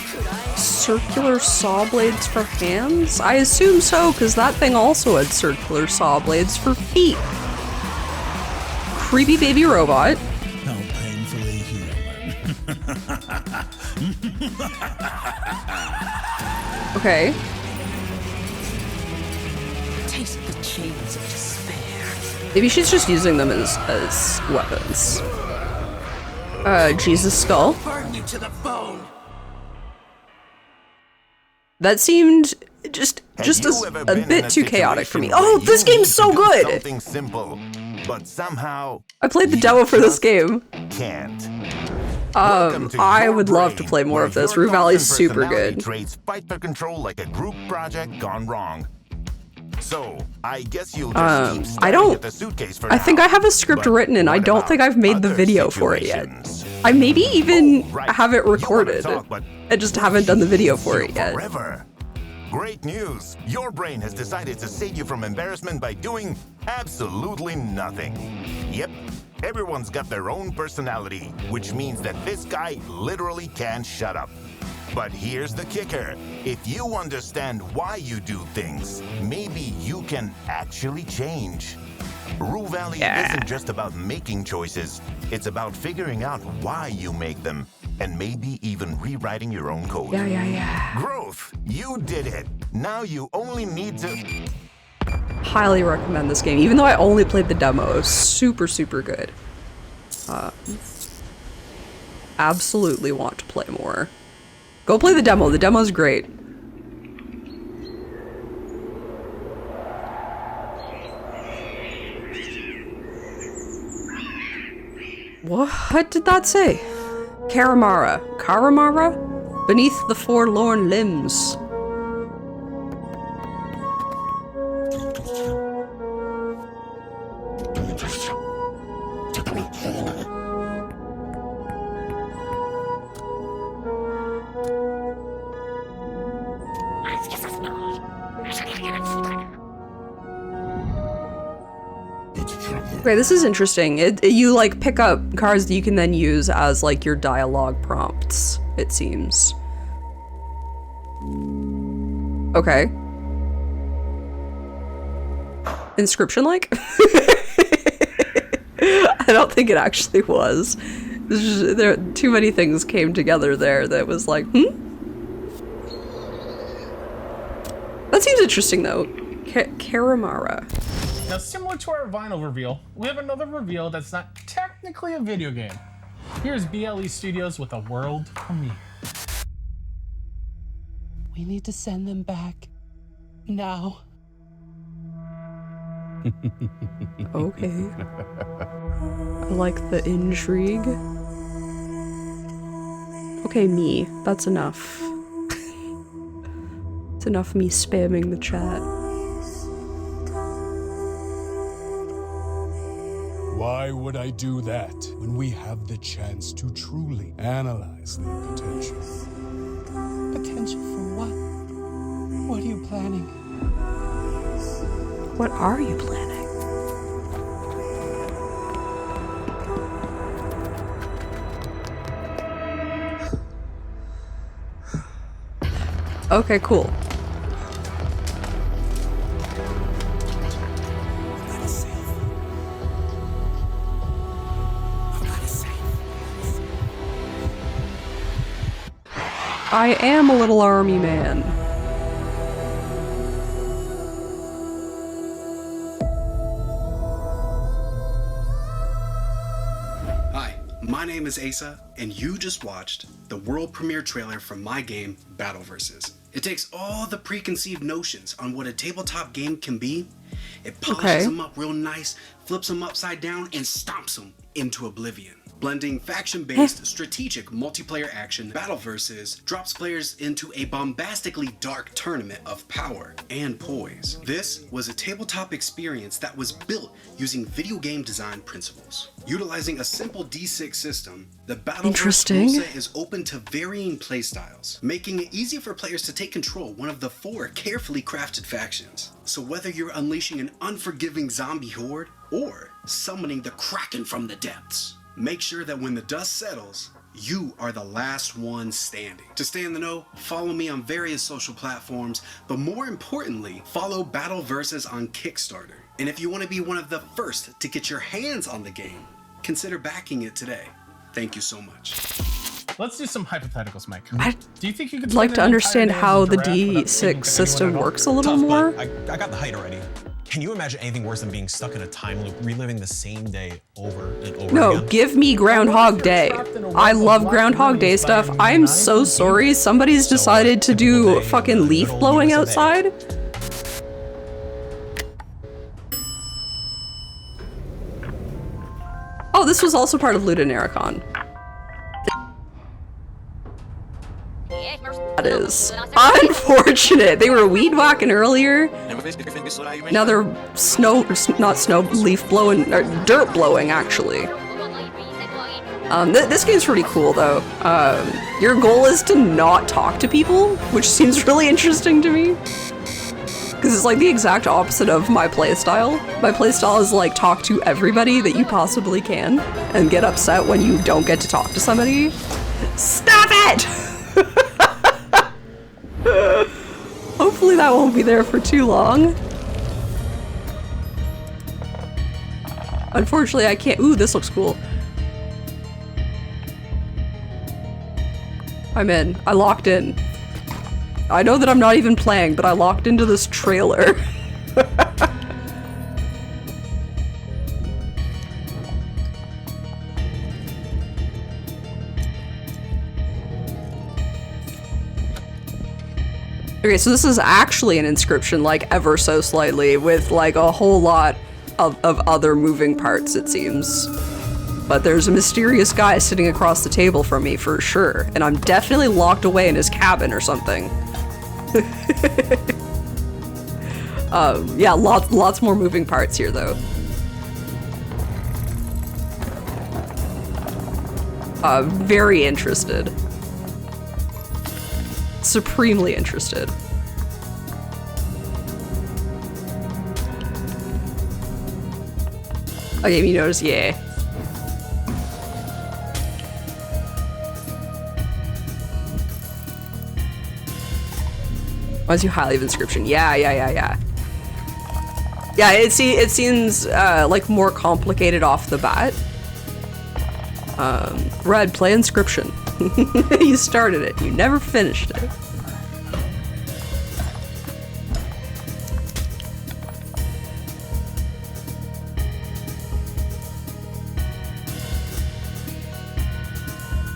circular saw blades for hands? I assume so, because that thing also had circular saw blades for feet. Creepy baby robot. How painfully human. Okay. Taste the chains of despair. Maybe she's just using them as weapons. Jesus skull. Burn you to the bone. That seemed just a bit too chaotic for me. Oh, this game's so good! Something simple, but somehow I played the demo for this game. Can't. I would love to play more of this. Rue Valley's super good. Trades fight for control like a group project gone wrong. So I guess you'll just keep staring at the suitcase for I think I have a script written and I don't think I've made the video for it yet. I maybe even have it recorded. I just haven't done the video for it yet. Forever. Great news! Your brain has decided to save you from embarrassment by doing absolutely nothing. Yep, everyone's got their own personality, which means that this guy literally can't shut up. But here's the kicker. If you understand why you do things, maybe you can actually change. Rue Valley isn't just about making choices. It's about figuring out why you make them, and maybe even rewriting your own code. Yeah. Growth, you did it. Now you only need to... Highly recommend this game, even though I only played the demo. It was super, super good. Absolutely want to play more. Go play the demo. The demo's great. What did that say? Karamara. Karamara? Beneath the forlorn limbs. Okay, this is interesting. You like pick up cards that you can then use as like your dialogue prompts, it seems. Okay. Inscription-like? I don't think it actually was. There, too many things came together there that was like, That seems interesting though. Karamara. Now, similar to our vinyl reveal, we have another reveal that's not technically a video game. Here's BLE Studios with a world premiere. We need to send them back. Now. Okay. I like the intrigue. Okay, me. That's enough. It's enough me spamming the chat. Why would I do that when we have the chance to truly analyze their potential? Potential for what? What are you planning? What are you planning? Okay, cool. I am a little army man. Hi, my name is Asa, and you just watched the world premiere trailer from my game, Battle Versus. It takes all the preconceived notions on what a tabletop game can be, it polishes them up real nice, flips them upside down, and stomps them into oblivion. Blending faction-based strategic multiplayer action, Battle Versus drops players into a bombastically dark tournament of power and poise. This was a tabletop experience that was built using video game design principles. Utilizing a simple D6 system, the Battle Versus rule set is open to varying playstyles, making it easy for players to take control of one of the 4 carefully crafted factions. So whether you're unleashing an unforgiving zombie horde or summoning the Kraken from the depths, make sure that when the dust settles, you are the last one standing. To stay in the know, follow me on various social platforms, but more importantly, follow Battle Versus on Kickstarter. And if you want to be one of the first to get your hands on the game, consider backing it today. Thank you so much. Let's do some hypotheticals, Mike. Do you think you could I'd like spend to an understand entire day how as a the giraffe without speaking D6 to system anyone at all? works a little Tough, more. but I got the height already. Can you imagine anything worse than being stuck in a time loop, reliving the same day over and over No, again? give me Groundhog Day. I love Groundhog Day stuff. I'm so sorry somebody's decided to do fucking leaf blowing outside. Oh, this was also part of Ludonaricon. That is unfortunate. They were weed whacking earlier. Now they're leaf blowing, or dirt blowing actually. This game's pretty cool though. Your goal is to not talk to people, which seems really interesting to me. Because it's like the exact opposite of my playstyle. My playstyle is like talk to everybody that you possibly can and get upset when you don't get to talk to somebody. Stop it! Hopefully that won't be there for too long. Unfortunately, I can't. Ooh, this looks cool. I'm in. I locked in. I know that I'm not even playing, but I locked into this trailer. Okay, so this is actually an inscription, like, ever so slightly, with, like, a whole lot of other moving parts, it seems. But there's a mysterious guy sitting across the table from me, for sure, and I'm definitely locked away in his cabin or something. Yeah, lots more moving parts here, though. Very interested. Supremely interested. A game you notice, yeah. Why's you highlight inscription? Yeah. Yeah, it seems like more complicated off the bat. Red, play inscription. You started it, you never finished it.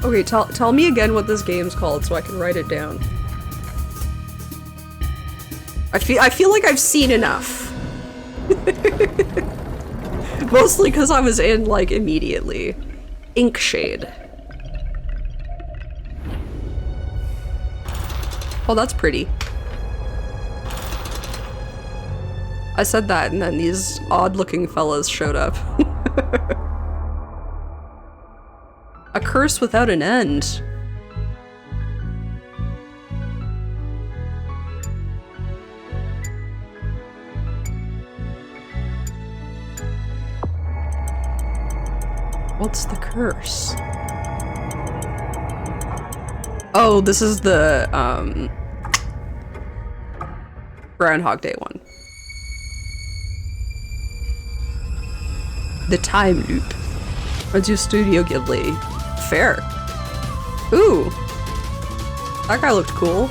Okay, tell me again what this game's called so I can write it down. I feel like I've seen enough. Mostly because I was in, like, immediately. Inkshade. Oh, that's pretty. I said that and then these odd-looking fellas showed up. A curse without an end. What's the curse? Oh, this is the, Groundhog Day one. The time loop. Let's do Studio Ghibli. Fair. Ooh. That guy looked cool.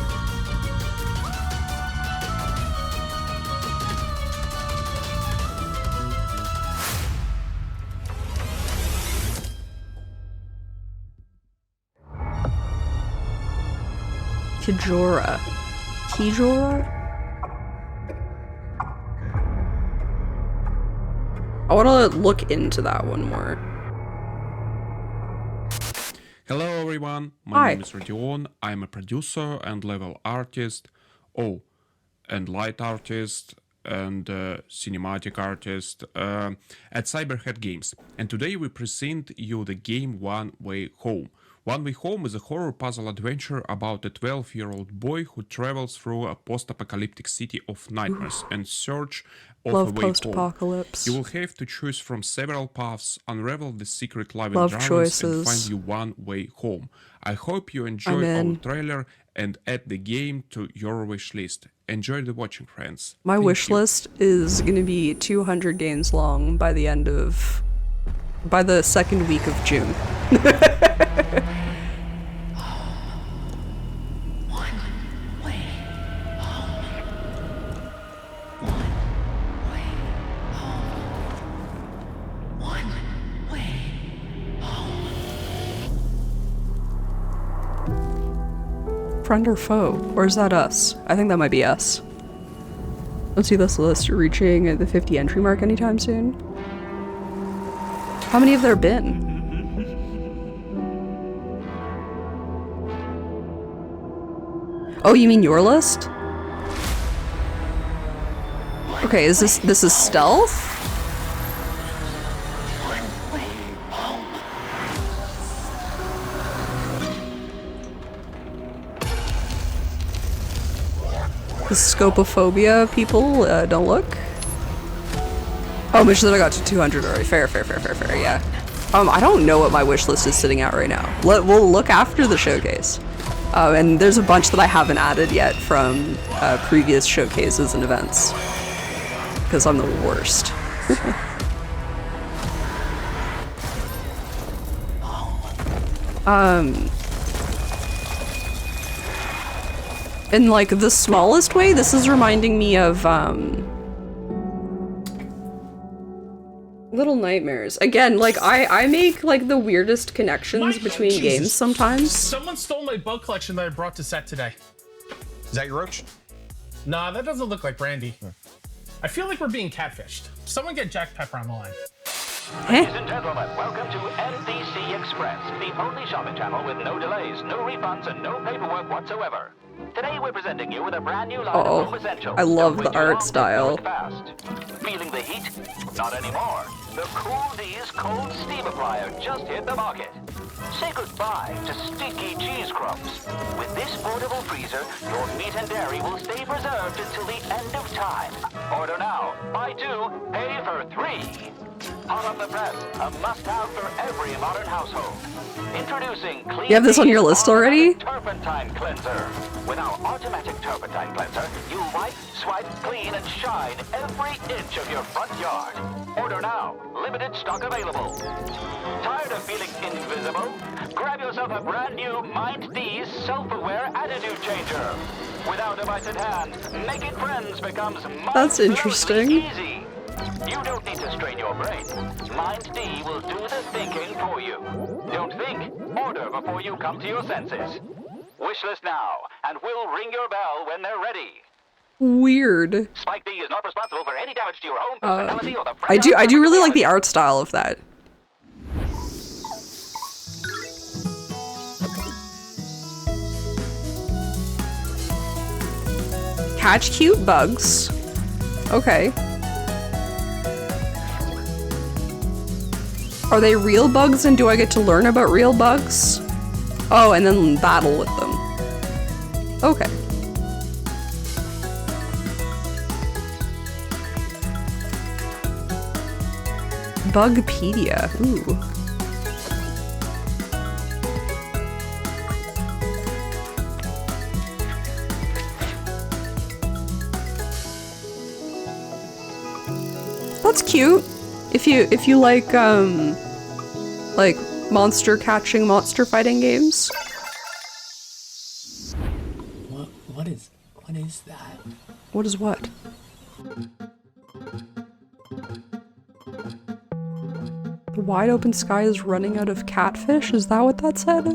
Kijora? I want to look into that one more. Hello everyone, my name is Rodion, I'm a producer and level artist, and light artist and cinematic artist at Cyberhead Games. And today we present you the game One Way Home. One Way Home is a horror puzzle adventure about a 12-year-old boy who travels through a post-apocalyptic city of nightmares in search of Love a way home. post-apocalypse. You will have to choose from several paths, unravel the secret love Love dramas, choices. and find you one way home. I hope you I'm enjoyed our in. trailer and add the game to your wish list. Enjoy the watching, friends. My Thank wish you. list is going to be 200 games long by the second week of June. Friend or foe? Or is that us? I think that might be us. Let's see this list reaching the 50 entry mark anytime soon. How many have there been? Oh, you mean your list? Okay, is this is stealth? The scopophobia people don't look. Oh, mission that I got to 200 already. Fair, yeah. I don't know what my wish list is sitting at right now. We'll look after the showcase. And there's a bunch that I haven't added yet from previous showcases and events. Because I'm the worst. In like the smallest way, this is reminding me of Little Nightmares. Again, like I make like the weirdest connections between games sometimes. Someone stole my bug collection that I brought to set today. Is that your roach? Nah, that doesn't look like Brandy. I feel like we're being catfished. Someone get Jack Pepper on the line. Ladies and gentlemen, welcome to NBC Express, the only shopping channel with no delays, no refunds, and no paperwork whatsoever. Today we're presenting you with a brand new line of home essentials. I love the art style. Feeling the heat? Not anymore. The Cool D's Cold Steam Applier just hit the market. Say goodbye to sticky cheese crumbs. With this portable freezer, your meat and dairy will stay preserved until the end of time. Order now. Buy 2, pay for 3. Hot off the press, a must-have for every modern household. Introducing Clean You have this on your list already? Turpentine Cleanser. With our automatic turpentine cleanser, you wipe, swipe, clean, and shine every inch of your front yard. Order now. Limited stock available. Tired of feeling invisible? Grab yourself a brand new Mind D's self-aware attitude changer. Without device at hand, making friends becomes That's interesting. easy. You don't need to strain your brain. Mind D will do the thinking for you. Don't think. Order before you come to your senses. Wishlist now, and we'll ring your bell when they're ready. Weird. Spike D is not responsible for any damage to your home personality or the I do really like the art style of that. Catch cute bugs. Okay. Are they real bugs and do I get to learn about real bugs? Oh, and then battle with them. Okay. Bugpedia. Ooh. That's cute. If you like monster catching, monster fighting games. What is that? What is what? The wide open sky is running out of catfish? Is that what that said?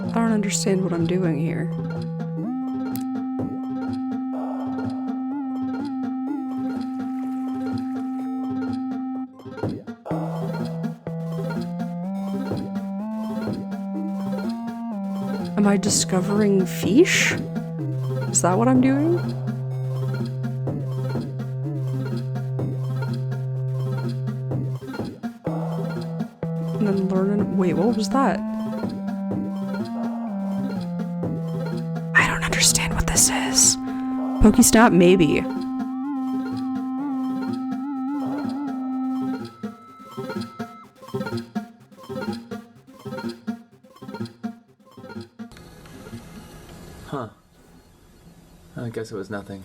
I don't understand what I'm doing here. Am I discovering fish? Is that what I'm doing? And then learning. Wait, what was that? I don't understand what this is. Pokesnap, maybe. Huh. I guess it was nothing.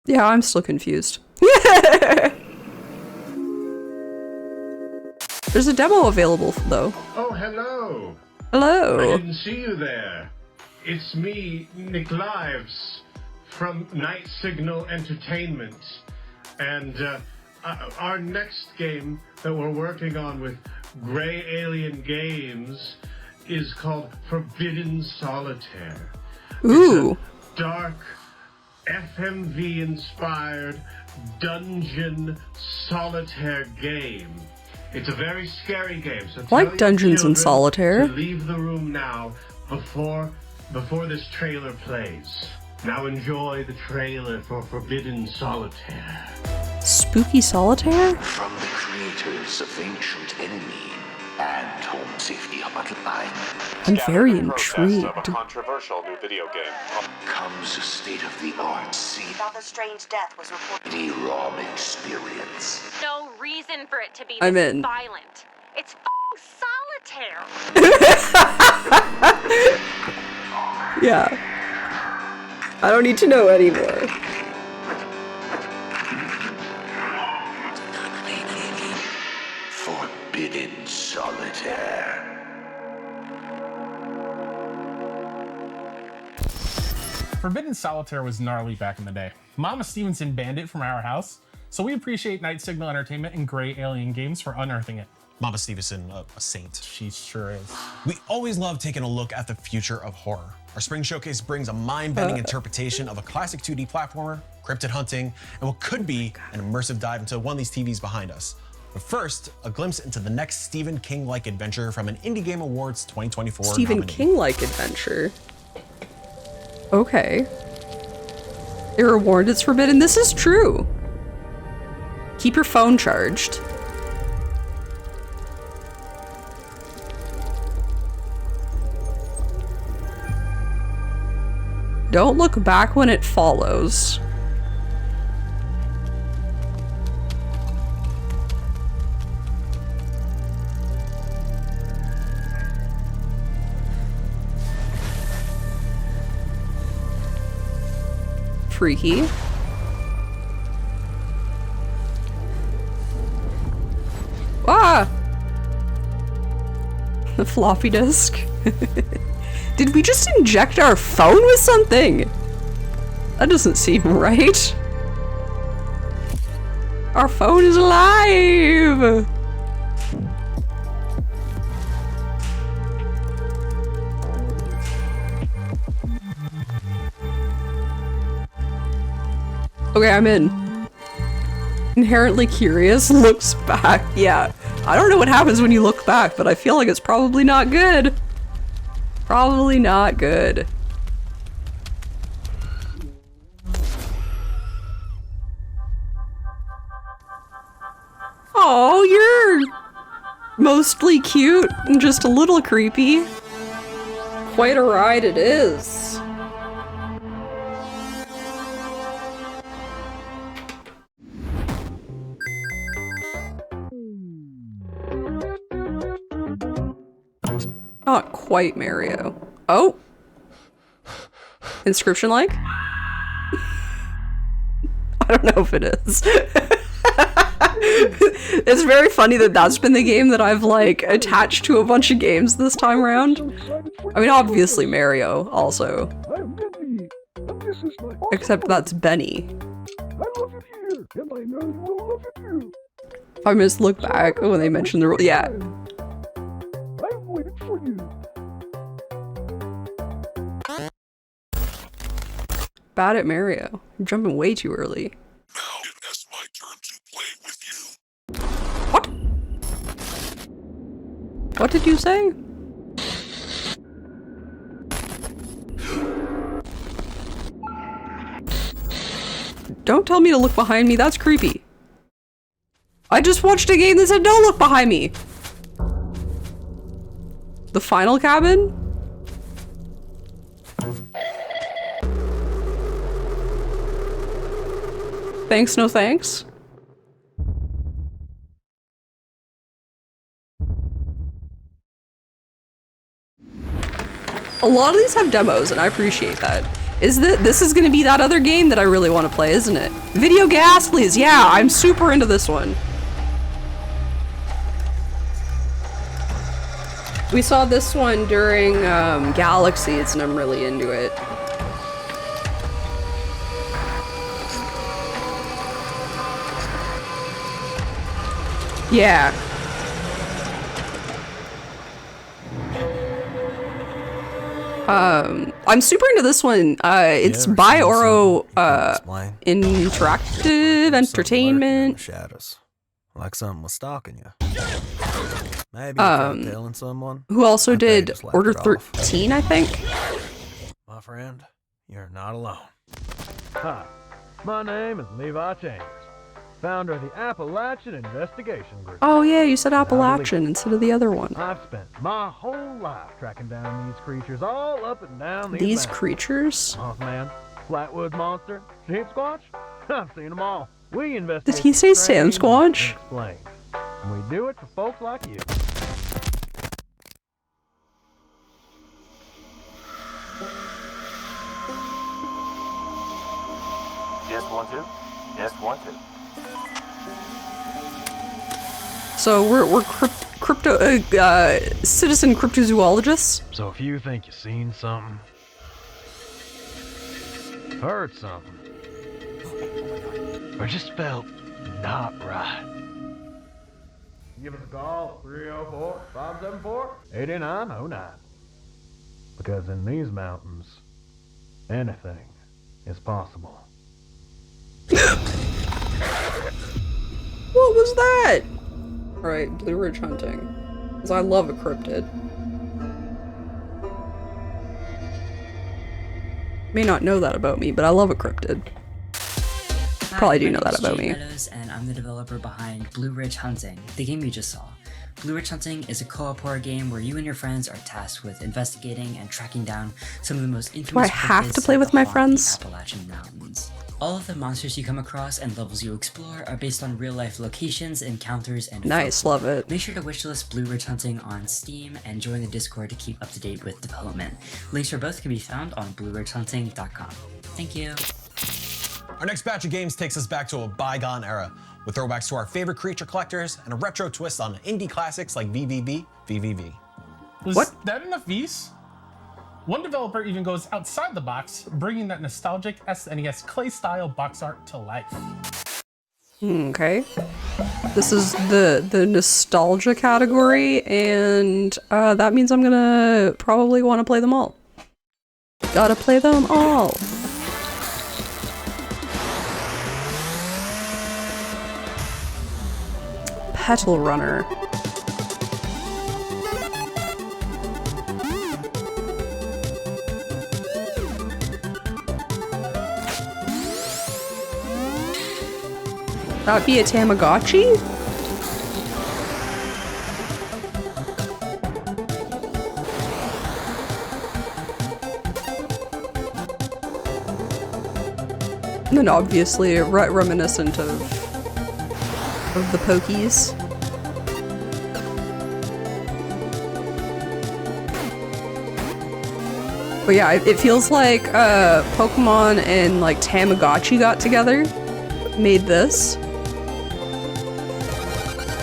Yeah, I'm still confused. There's a demo available, though. Oh, hello. Hello. I didn't see you there. It's me, Nick Lives, from Night Signal Entertainment. And our next game that we're working on with Gray Alien Games is called Forbidden Solitaire. Ooh. It's a dark, FMV-inspired dungeon solitaire game. It's a very scary game. So I like Dungeons and Solitaire. To leave the room now before this trailer plays. Now enjoy the trailer for Forbidden Solitaire. Spooky Solitaire? From the creators of Ancient Enemy and Home Safety Hotline. I'm very intrigued. Of a controversial new video game. Comes a state-of-the-art Another strange death was reported. CD-ROM experience. No reason for it to be I'm this in. violent. It's f***ing solitaire. Yeah. I don't need to know anymore. Forbidden Solitaire. Forbidden Solitaire was gnarly back in the day. Mama Stevenson banned it from our house, so we appreciate Night Signal Entertainment and Gray Alien Games for unearthing it. Mama Stevenson, a saint. She sure is. We always love taking a look at the future of horror. Our spring showcase brings a mind-bending interpretation of a classic 2D platformer, cryptid hunting, and what could be an immersive dive into one of these TVs behind us. But first, a glimpse into the next Stephen King-like adventure from an Indie Game Awards 2024 Stephen nominee. King-like adventure. Okay. They were warned it's forbidden. This is true. Keep your phone charged. Don't look back when it follows. Freaky. Ah! The floppy disk. Did we just inject our phone with something? That doesn't seem right. Our phone is alive! Okay, I'm in. Inherently curious, looks back. Yeah, I don't know what happens when you look back, but I feel like it's probably not good. Probably not good. Oh, you're mostly cute and just a little creepy. Quite a ride it is. Not quite Mario. Oh! Inscription-like? I don't know if it is. It's very funny that that's been the game that I've, like, attached to a bunch of games this time around. I mean, obviously Mario, also. Except that's Benny. I just look back when they mention the rule. Yeah. Bad at Mario. You're jumping way too early. Now it is my turn to play with you. What? What did you say? Don't tell me to look behind me, that's creepy. I just watched a game that said don't look behind me. The final cabin? Thanks, no thanks. A lot of these have demos, and I appreciate that. This is gonna be that other game that I really want to play, isn't it? Video gas, please. Yeah, I'm super into this one. We saw this one during Galaxies, and I'm really into it. Yeah. I'm super into this one. It's by Oro Interactive Entertainment. Shadows. Like something was stalking you. Maybe telling someone. Who also did Order 13, I think. My friend, you're not alone. Hi, my name is Levi Chambers, founder of the Appalachian Investigation Group. Oh yeah, you said Appalachian instead of the other one. I've spent my whole life tracking down these creatures all up and down these These mountains. creatures? Mothman, Flatwoods Monster, Sheep Squatch. I've seen them all. We investigate. Did he say Sam Squatch? Explain. And we do it for folks like you. Just want to. Just want to. So we're crypto citizen cryptozoologists. So if you think you've seen something, heard something, or just felt not right, give us a call at 304-574-8909. Because in these mountains, anything is possible. What was that? Alright, Blue Ridge hunting. Because I love a cryptid. May not know that about me, but I love a cryptid. Probably do know that about me. Meadows, and I'm the developer behind Blue Ridge Hunting, the game you just saw. Blue Ridge Hunting is a co-op horror game where you and your friends are tasked with investigating and tracking down some of the most infamous Do I have to play with my friends? Appalachian Mountains. All of the monsters you come across and levels you explore are based on real-life locations, encounters, and nice, folklore. love it. Make sure to wishlist Blue Ridge Hunting on Steam and join the Discord to keep up to date with development. Links for both can be found on blueridgehunting.com. Thank you. Our next batch of games takes us back to a bygone era, with throwbacks to our favorite creature collectors and a retro twist on indie classics like VVV. Was that enough V's? One developer even goes outside the box, bringing that nostalgic SNES clay-style box art to life. Okay. This is the nostalgia category, and that means I'm gonna probably want to play them all. Gotta play them all. Petal Runner. That would be a Tamagotchi? And then obviously reminiscent of the Pokies. But yeah, it feels like Pokemon and like Tamagotchi got together, made this.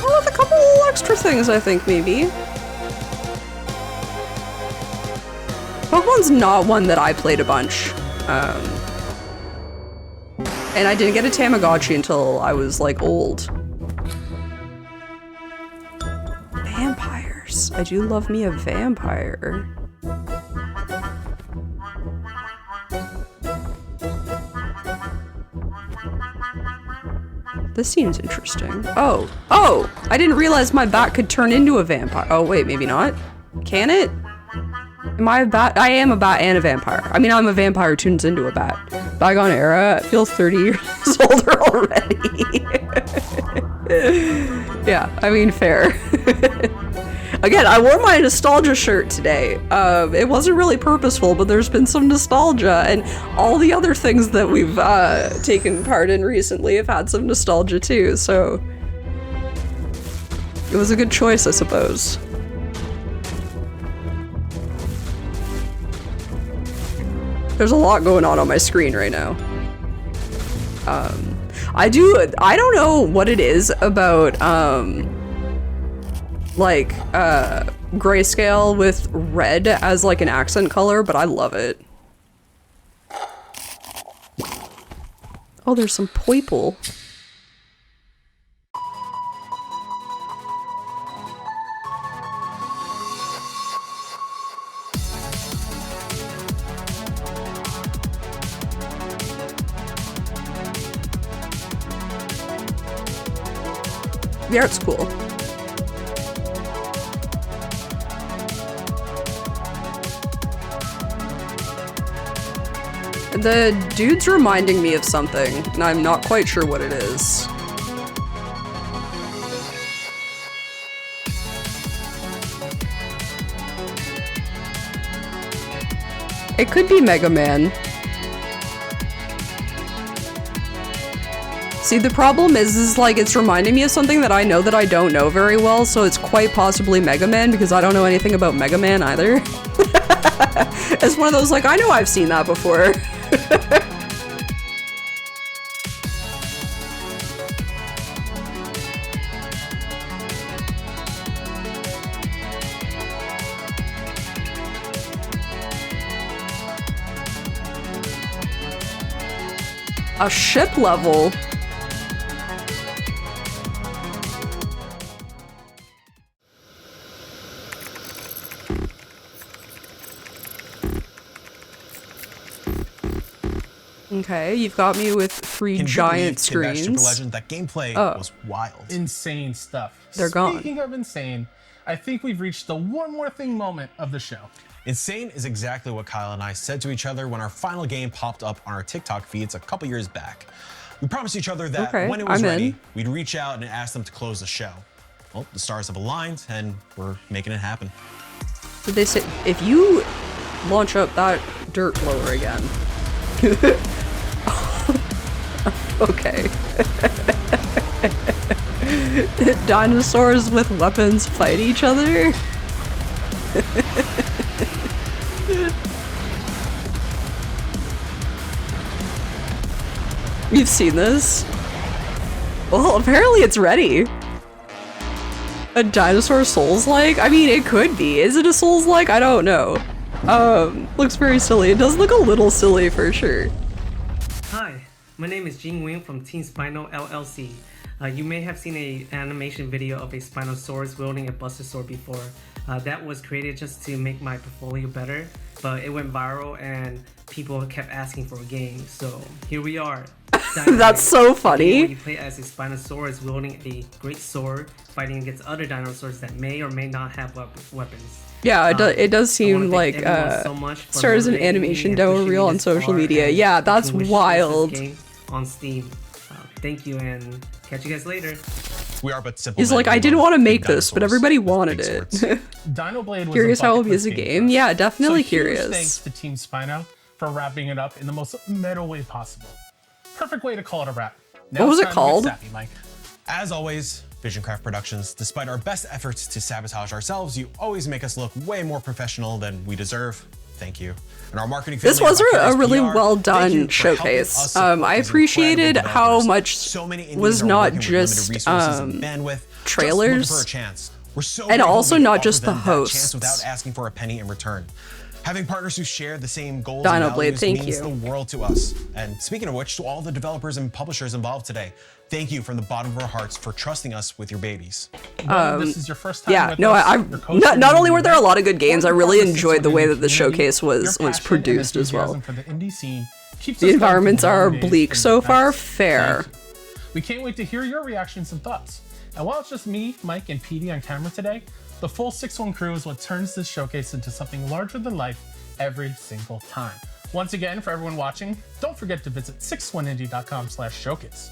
Oh, with a couple extra things, I think, maybe. Pokemon's not one that I played a bunch. And I didn't get a Tamagotchi until I was, like, old. Vampires. I do love me a vampire. This seems interesting. Oh, I didn't realize my bat could turn into a vampire. Oh, wait, maybe not. Can it? Am I a bat? I am a bat and a vampire. I mean, I'm a vampire who turns into a bat. Bygone era, it feels 30 years sold her already. Yeah, I mean, fair. Again, I wore my nostalgia shirt today. It wasn't really purposeful, but there's been some nostalgia, and all the other things that we've taken part in recently have had some nostalgia too, so it was a good choice, I suppose. There's a lot going on my screen right now. I don't know what it is about, like, grayscale with red as, like, an accent color, but I love it. Oh, there's some purple. The art's cool. The dude's reminding me of something, and I'm not quite sure what it is. It could be Mega Man. See, the problem is like it's reminding me of something that I don't know very well, so it's quite possibly Mega Man because I don't know anything about Mega Man either. It's one of those like, I know I've seen that before. A ship level? Okay, you've got me with three giant screens. Super Legend, that gameplay was wild. Insane stuff. They're gone. Speaking of insane, I think we've reached the one more thing moment of the show. Insane is exactly what Kyle and I said to each other when our final game popped up on our TikTok feeds a couple years back. We promised each other that when it was ready, we'd reach out and ask them to close the show. Well, the stars have aligned and we're making it happen. Did they say, if you launch up that dirt blower again? Okay. Dinosaurs with weapons fight each other? You've seen this? Well, apparently it's ready. A dinosaur Souls-like? I mean, it could be. Is it a Souls-like? I don't know. Looks very silly. It does look a little silly for sure. Hi, my name is Jing Wing from Team Spino LLC. You may have seen an animation video of a Spinosaurus wielding a Buster Sword before. That was created just to make my portfolio better, but it went viral and people kept asking for a game, so here we are. That's so funny. You play as a Spinosaurus wielding a great sword, fighting against other dinosaurs that may or may not have weapons. Yeah, it does seem like started as an animation demo reel on social media. Yeah, that's wild. On Steam. Thank you and catch you guys later. We are but simple. He's like, I didn't want to make this, but everybody wanted it. Dinoblade was curious how it'll be as a game. Yeah, definitely curious. Thanks to Team Spino for wrapping it up in the most meta way possible. Perfect way to call it a wrap. What was it called? Sappy, Mike. As always, Visioncraft Productions, despite our best efforts to sabotage ourselves, you always make us look way more professional than we deserve. Thank you. And our marketing family, this was a really well done showcase. I appreciated how much was not just trailers, and also not just the hosts. Without asking for a penny in return. Having partners who share the same goals Dinoblade, and values means the world to us. And speaking of which, to all the developers and publishers involved today, thank you from the bottom of our hearts for trusting us with your babies. This is your first time yeah, no, not only were there a lot of good games, I really enjoyed the way that the showcase was produced as well. The environments are bleak so far, fair. We can't wait to hear your reactions and thoughts. And while it's just me, Mike, and PD on camera today, the full 6-1 crew is what turns this showcase into something larger than life every single time. Once again, for everyone watching, don't forget to visit 61indie.com/showcase.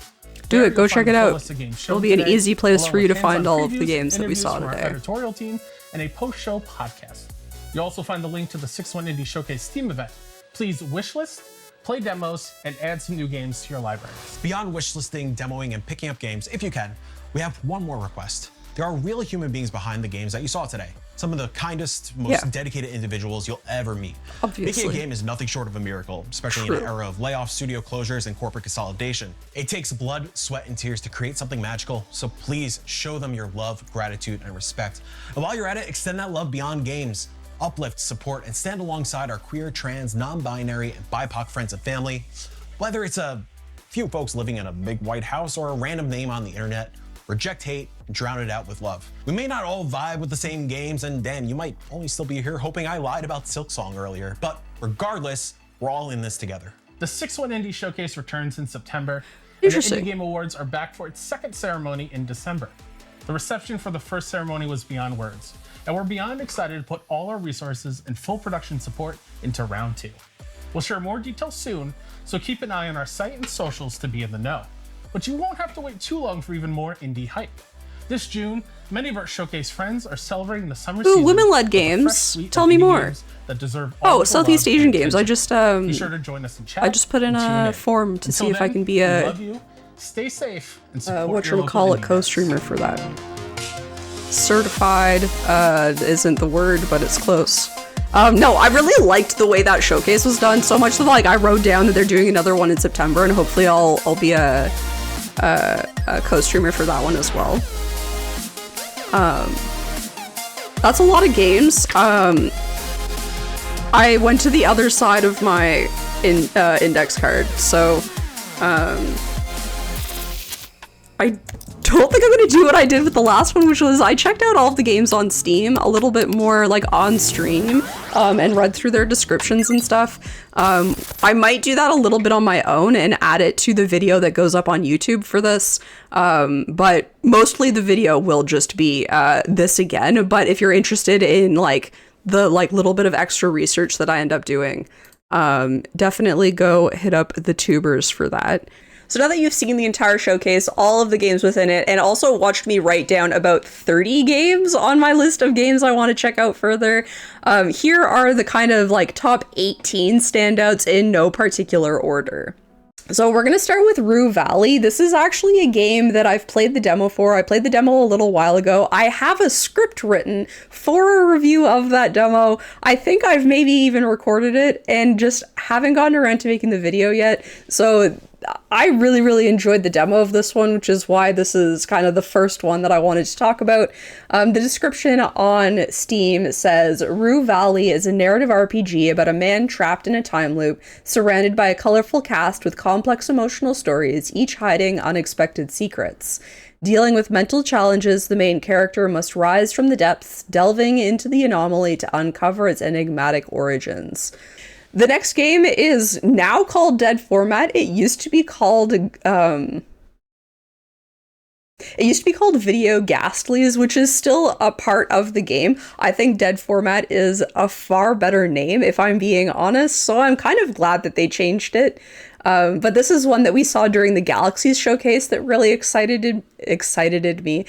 Do it. Go check it out. It'll be an easy place for you to find all of the games that we saw today. Editorial team and a post-show podcast. You'll also find the link to the 61 Indie Showcase Steam event. Please wishlist, play demos, and add some new games to your libraries. Beyond wishlisting, demoing, and picking up games, if you can, we have one more request. There are real human beings behind the games that you saw today. Some of the kindest, most dedicated individuals you'll ever meet. Obviously. Making a game is nothing short of a miracle, especially in an era of layoffs, studio closures, and corporate consolidation. It takes blood, sweat, and tears to create something magical, so please show them your love, gratitude, and respect. And while you're at it, extend that love beyond games. Uplift, support, and stand alongside our queer, trans, non-binary, and BIPOC friends and family. Whether it's a few folks living in a big white house or a random name on the internet, reject hate and drown it out with love. We may not all vibe with the same games, and Dan, you might only still be here hoping I lied about Silksong earlier, but regardless, we're all in this together. The 6-1 Indie Showcase returns in September, and the Interesting. Indie Game Awards are back for its second ceremony in December. The reception for the first ceremony was beyond words, and we're beyond excited to put all our resources and full production support into round 2. We'll share more details soon, so keep an eye on our site and socials to be in the know. But you won't have to wait too long for even more indie hype. This June, many of our showcase friends are celebrating the summer season. Ooh, women-led with a fresh games. suite Tell of me indie more. games that deserve all Oh, the Southeast love Asian and games. I attention. just Be sure to join us in chat. I just put in and tune a form to Until see if I then, can be we a love you. Stay safe and support your local whatchamacallit indie co-streamer for that. Certified isn't the word, but it's close. No, I really liked the way that showcase was done, so much that like I wrote down that they're doing another one in September, and hopefully I'll be a co-streamer for that one as well. That's a lot of games. I went to the other side of my index card, so I don't think I'm gonna do what I did with the last one, which was I checked out all of the games on Steam a little bit more like on stream, and read through their descriptions and stuff. I might do that a little bit on my own and add it to the video that goes up on YouTube for this, but mostly the video will just be this again. But if you're interested in like the little bit of extra research that I end up doing, definitely go hit up the tubers for that. So now that you've seen the entire showcase, all of the games within it, and also watched me write down about 30 games on my list of games I want to check out further, here are the kind of like top 18 standouts in no particular order. So we're going to start with Rue Valley. This is actually a game that I've played the demo for. I played the demo a little while ago. I have a script written for a review of that demo. I think I've maybe even recorded it and just haven't gotten around to making the video yet. So I really, really enjoyed the demo of this one, which is why this is kind of the first one that I wanted to talk about. The description on Steam says, Rue Valley is a narrative RPG about a man trapped in a time loop, surrounded by a colorful cast with complex emotional stories, each hiding unexpected secrets. Dealing with mental challenges, the main character must rise from the depths, delving into the anomaly to uncover its enigmatic origins. The next game is now called Dead Format. It used to be called Video Ghastlies, which is still a part of the game. I think Dead Format is a far better name, if I'm being honest, so I'm kind of glad that they changed it. But this is one that we saw during the Galaxies showcase that really excited me.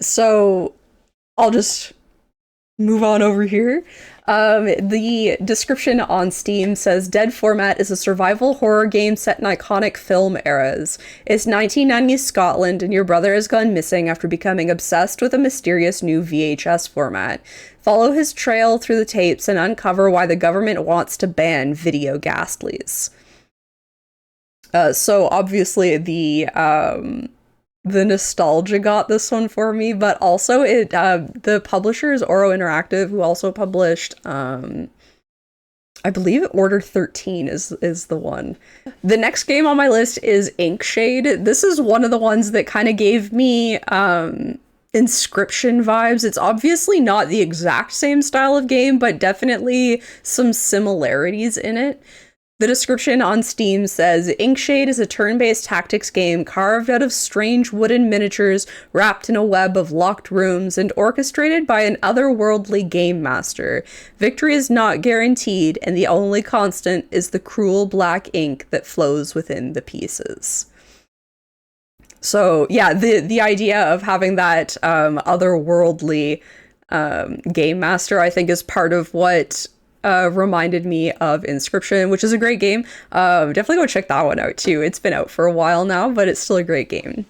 So I'll just move on over here. The description on Steam says Dead Format is a survival horror game set in iconic film eras. It's 1990s Scotland, and your brother has gone missing after becoming obsessed with a mysterious new VHS format. Follow his trail through the tapes and uncover why the government wants to ban Video Ghastlies. So obviously the nostalgia got this one for me, but also the publisher is Oro Interactive, who also published I believe Order 13 is the one. The next game on my list is Inkshade. This is one of the ones that kind of gave me Inscription vibes. It's obviously not the exact same style of game, but definitely some similarities in it. The description on Steam says, Inkshade is a turn-based tactics game carved out of strange wooden miniatures wrapped in a web of locked rooms and orchestrated by an otherworldly game master. Victory is not guaranteed, and the only constant is the cruel black ink that flows within the pieces. So yeah, the idea of having that otherworldly game master, I think, is part of what reminded me of Inscription, which is a great game. Definitely go check that one out too. It's been out for a while now, but it's still a great game.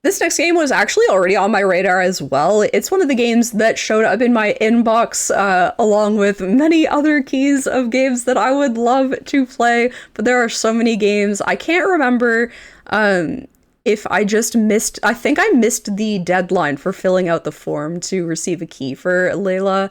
This next game was actually already on my radar as well. It's one of the games that showed up in my inbox along with many other keys of games that I would love to play, but there are so many games. I can't remember if I just missed, I think I missed the deadline for filling out the form to receive a key for Leila.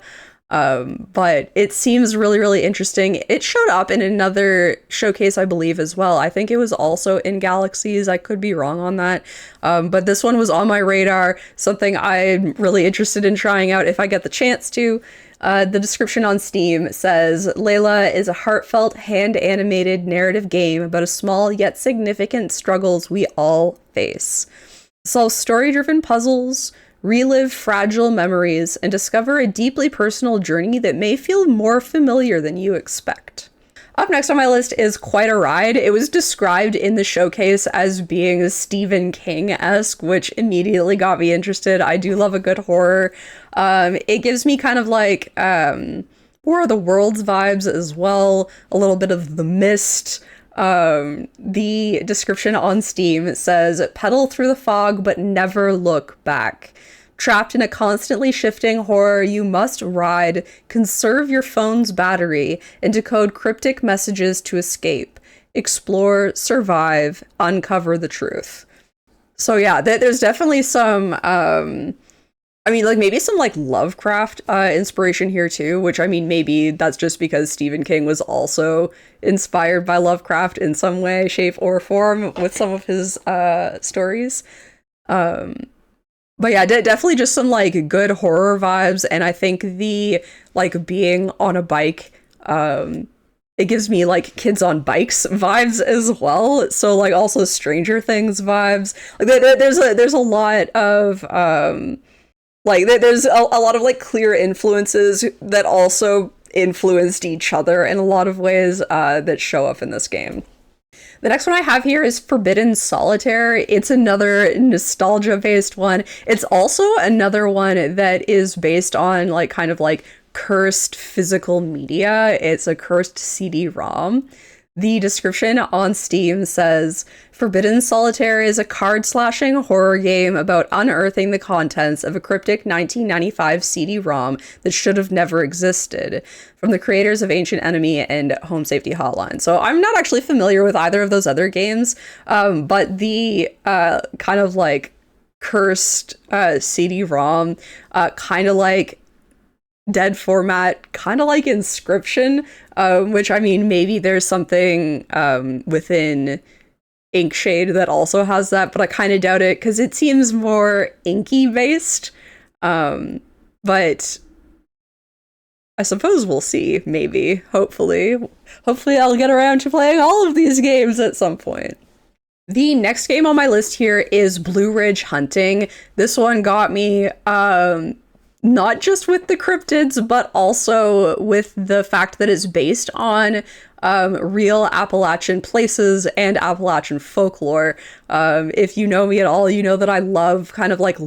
But it seems really, really interesting. It showed up in another showcase, I believe, as well. I think it was also in Galaxies. I could be wrong on that. But this one was on my radar, something I'm really interested in trying out if I get the chance to. The description on Steam says, Leila is a heartfelt, hand-animated narrative game about a small yet significant struggles we all face. Solve story-driven puzzles, relive fragile memories, and discover a deeply personal journey that may feel more familiar than you expect. Up next on my list is Quite a Ride. It was described in the showcase as being Stephen King-esque, which immediately got me interested. I do love a good horror. It gives me kind of like War of the Worlds vibes as well, a little bit of The Mist. The description on Steam says, pedal through the fog but never look back. Trapped in a constantly shifting horror, you must ride, conserve your phone's battery, and decode cryptic messages to escape. Explore, survive, uncover the truth. So yeah, there's definitely some, maybe some like Lovecraft inspiration here too, which I mean, maybe that's just because Stephen King was also inspired by Lovecraft in some way, shape, or form with some of his stories. But yeah, definitely just some like good horror vibes, and I think the like being on a bike, it gives me like Kids on Bikes vibes as well. So like also Stranger Things vibes. Like there's a lot of there's a lot of like clear influences that also influenced each other in a lot of ways that show up in this game. The next one I have here is Forbidden Solitaire. It's another nostalgia-based one. It's also another one that is based on like kind of like cursed physical media. It's a cursed CD-ROM. The description on Steam says, Forbidden Solitaire is a card-slashing horror game about unearthing the contents of a cryptic 1995 CD-ROM that should have never existed, from the creators of Ancient Enemy and Home Safety Hotline. So I'm not actually familiar with either of those other games, but the kind of like cursed CD-ROM, kind of like dead format, kind of like Inscription, which I mean, maybe there's something within Inkshade that also has that, but I kind of doubt it because it seems more inky based. But I suppose we'll see, maybe, hopefully I'll get around to playing all of these games at some point. The next game on my list here is Blue Ridge Hunting. This one got me, not just with the cryptids, but also with the fact that it's based on real Appalachian places and Appalachian folklore. If you know me at all, you know that I love kind of like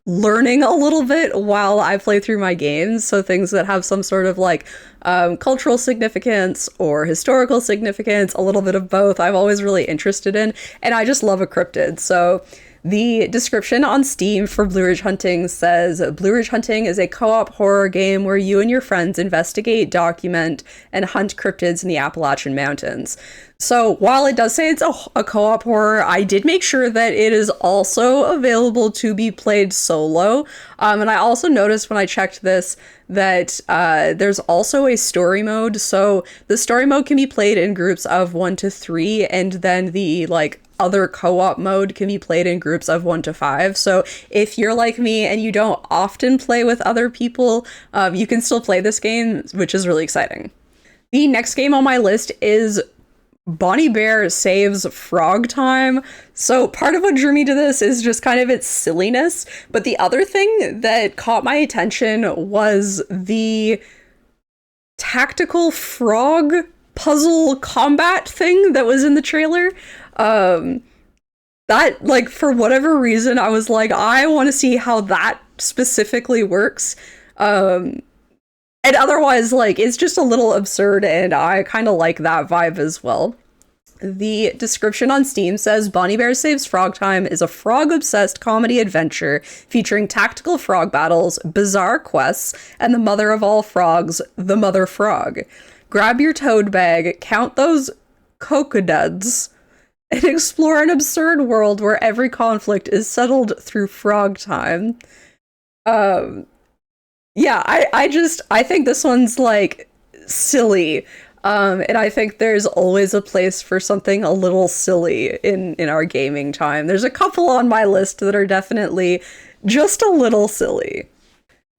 learning a little bit while I play through my games. So things that have some sort of like cultural significance or historical significance, a little bit of both, I'm always really interested in. And I just love a cryptid. So the description on Steam for Blue Ridge Hunting says, Blue Ridge Hunting is a co-op horror game where you and your friends investigate, document, and hunt cryptids in the Appalachian Mountains. So while it does say it's a co-op horror, I did make sure that it is also available to be played solo. And I also noticed when I checked this that there's also a story mode. So the story mode can be played in groups of 1 to 3, and then the like other co-op mode can be played in groups of 1 to 5. So if you're like me and you don't often play with other people, you can still play this game, which is really exciting. The next game on my list is Bonnie Bear saves frogtime. So part of what drew me to this is just kind of its silliness. But the other thing that caught my attention was the tactical frog puzzle combat thing that was in the trailer. That, like, for whatever reason, I was like, I want to see how that specifically works. And otherwise, like, it's just a little absurd, and I kind of like that vibe as well. The description on Steam says, Bonnie Bear Saves Frogtime is a frog-obsessed comedy adventure featuring tactical frog battles, bizarre quests, and the mother of all frogs, the Mother Frog. Grab your toad bag, count those coconuts, and explore an absurd world where every conflict is settled through frog time. Yeah, I think this one's, like, silly. And I think there's always a place for something a little silly in our gaming time. There's a couple on my list that are definitely just a little silly.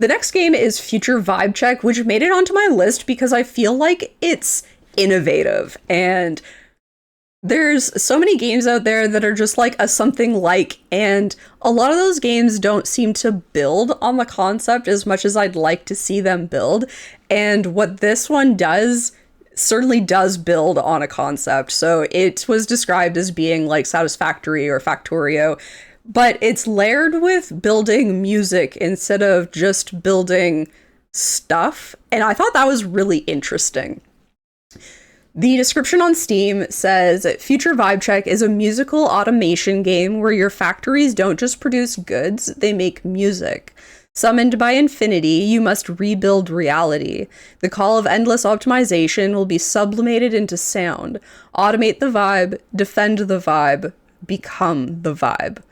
The next game is Future Vibe Check, which made it onto my list because I feel like it's innovative, and there's so many games out there that are just like a something like, and a lot of those games don't seem to build on the concept as much as I'd like to see them build. And what this one does certainly does build on a concept. So it was described as being like Satisfactory or Factorio, but it's layered with building music instead of just building stuff. And I thought that was really interesting. The description on Steam says, Future Vibe Check is a musical automation game where your factories don't just produce goods, they make music. Summoned by infinity, you must rebuild reality. The call of endless optimization will be sublimated into sound. Automate the vibe, defend the vibe, become the vibe.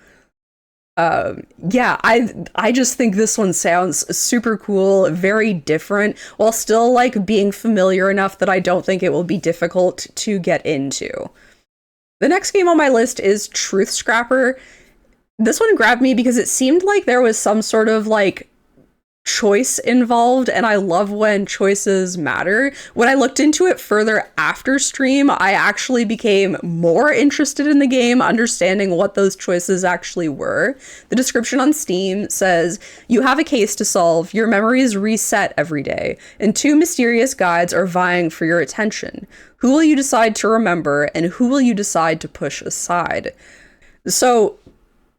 Yeah, I just think this one sounds super cool, very different, while still like being familiar enough that I don't think it will be difficult to get into. The next game on my list is Truth Scrapper. This one grabbed me because it seemed like there was some sort of like choice involved, and I love when choices matter. When I looked into it further after stream, I actually became more interested in the game, understanding what those choices actually were. The description on Steam says, you have a case to solve, your memories reset every day, and two mysterious guides are vying for your attention. Who will you decide to remember, and who will you decide to push aside? So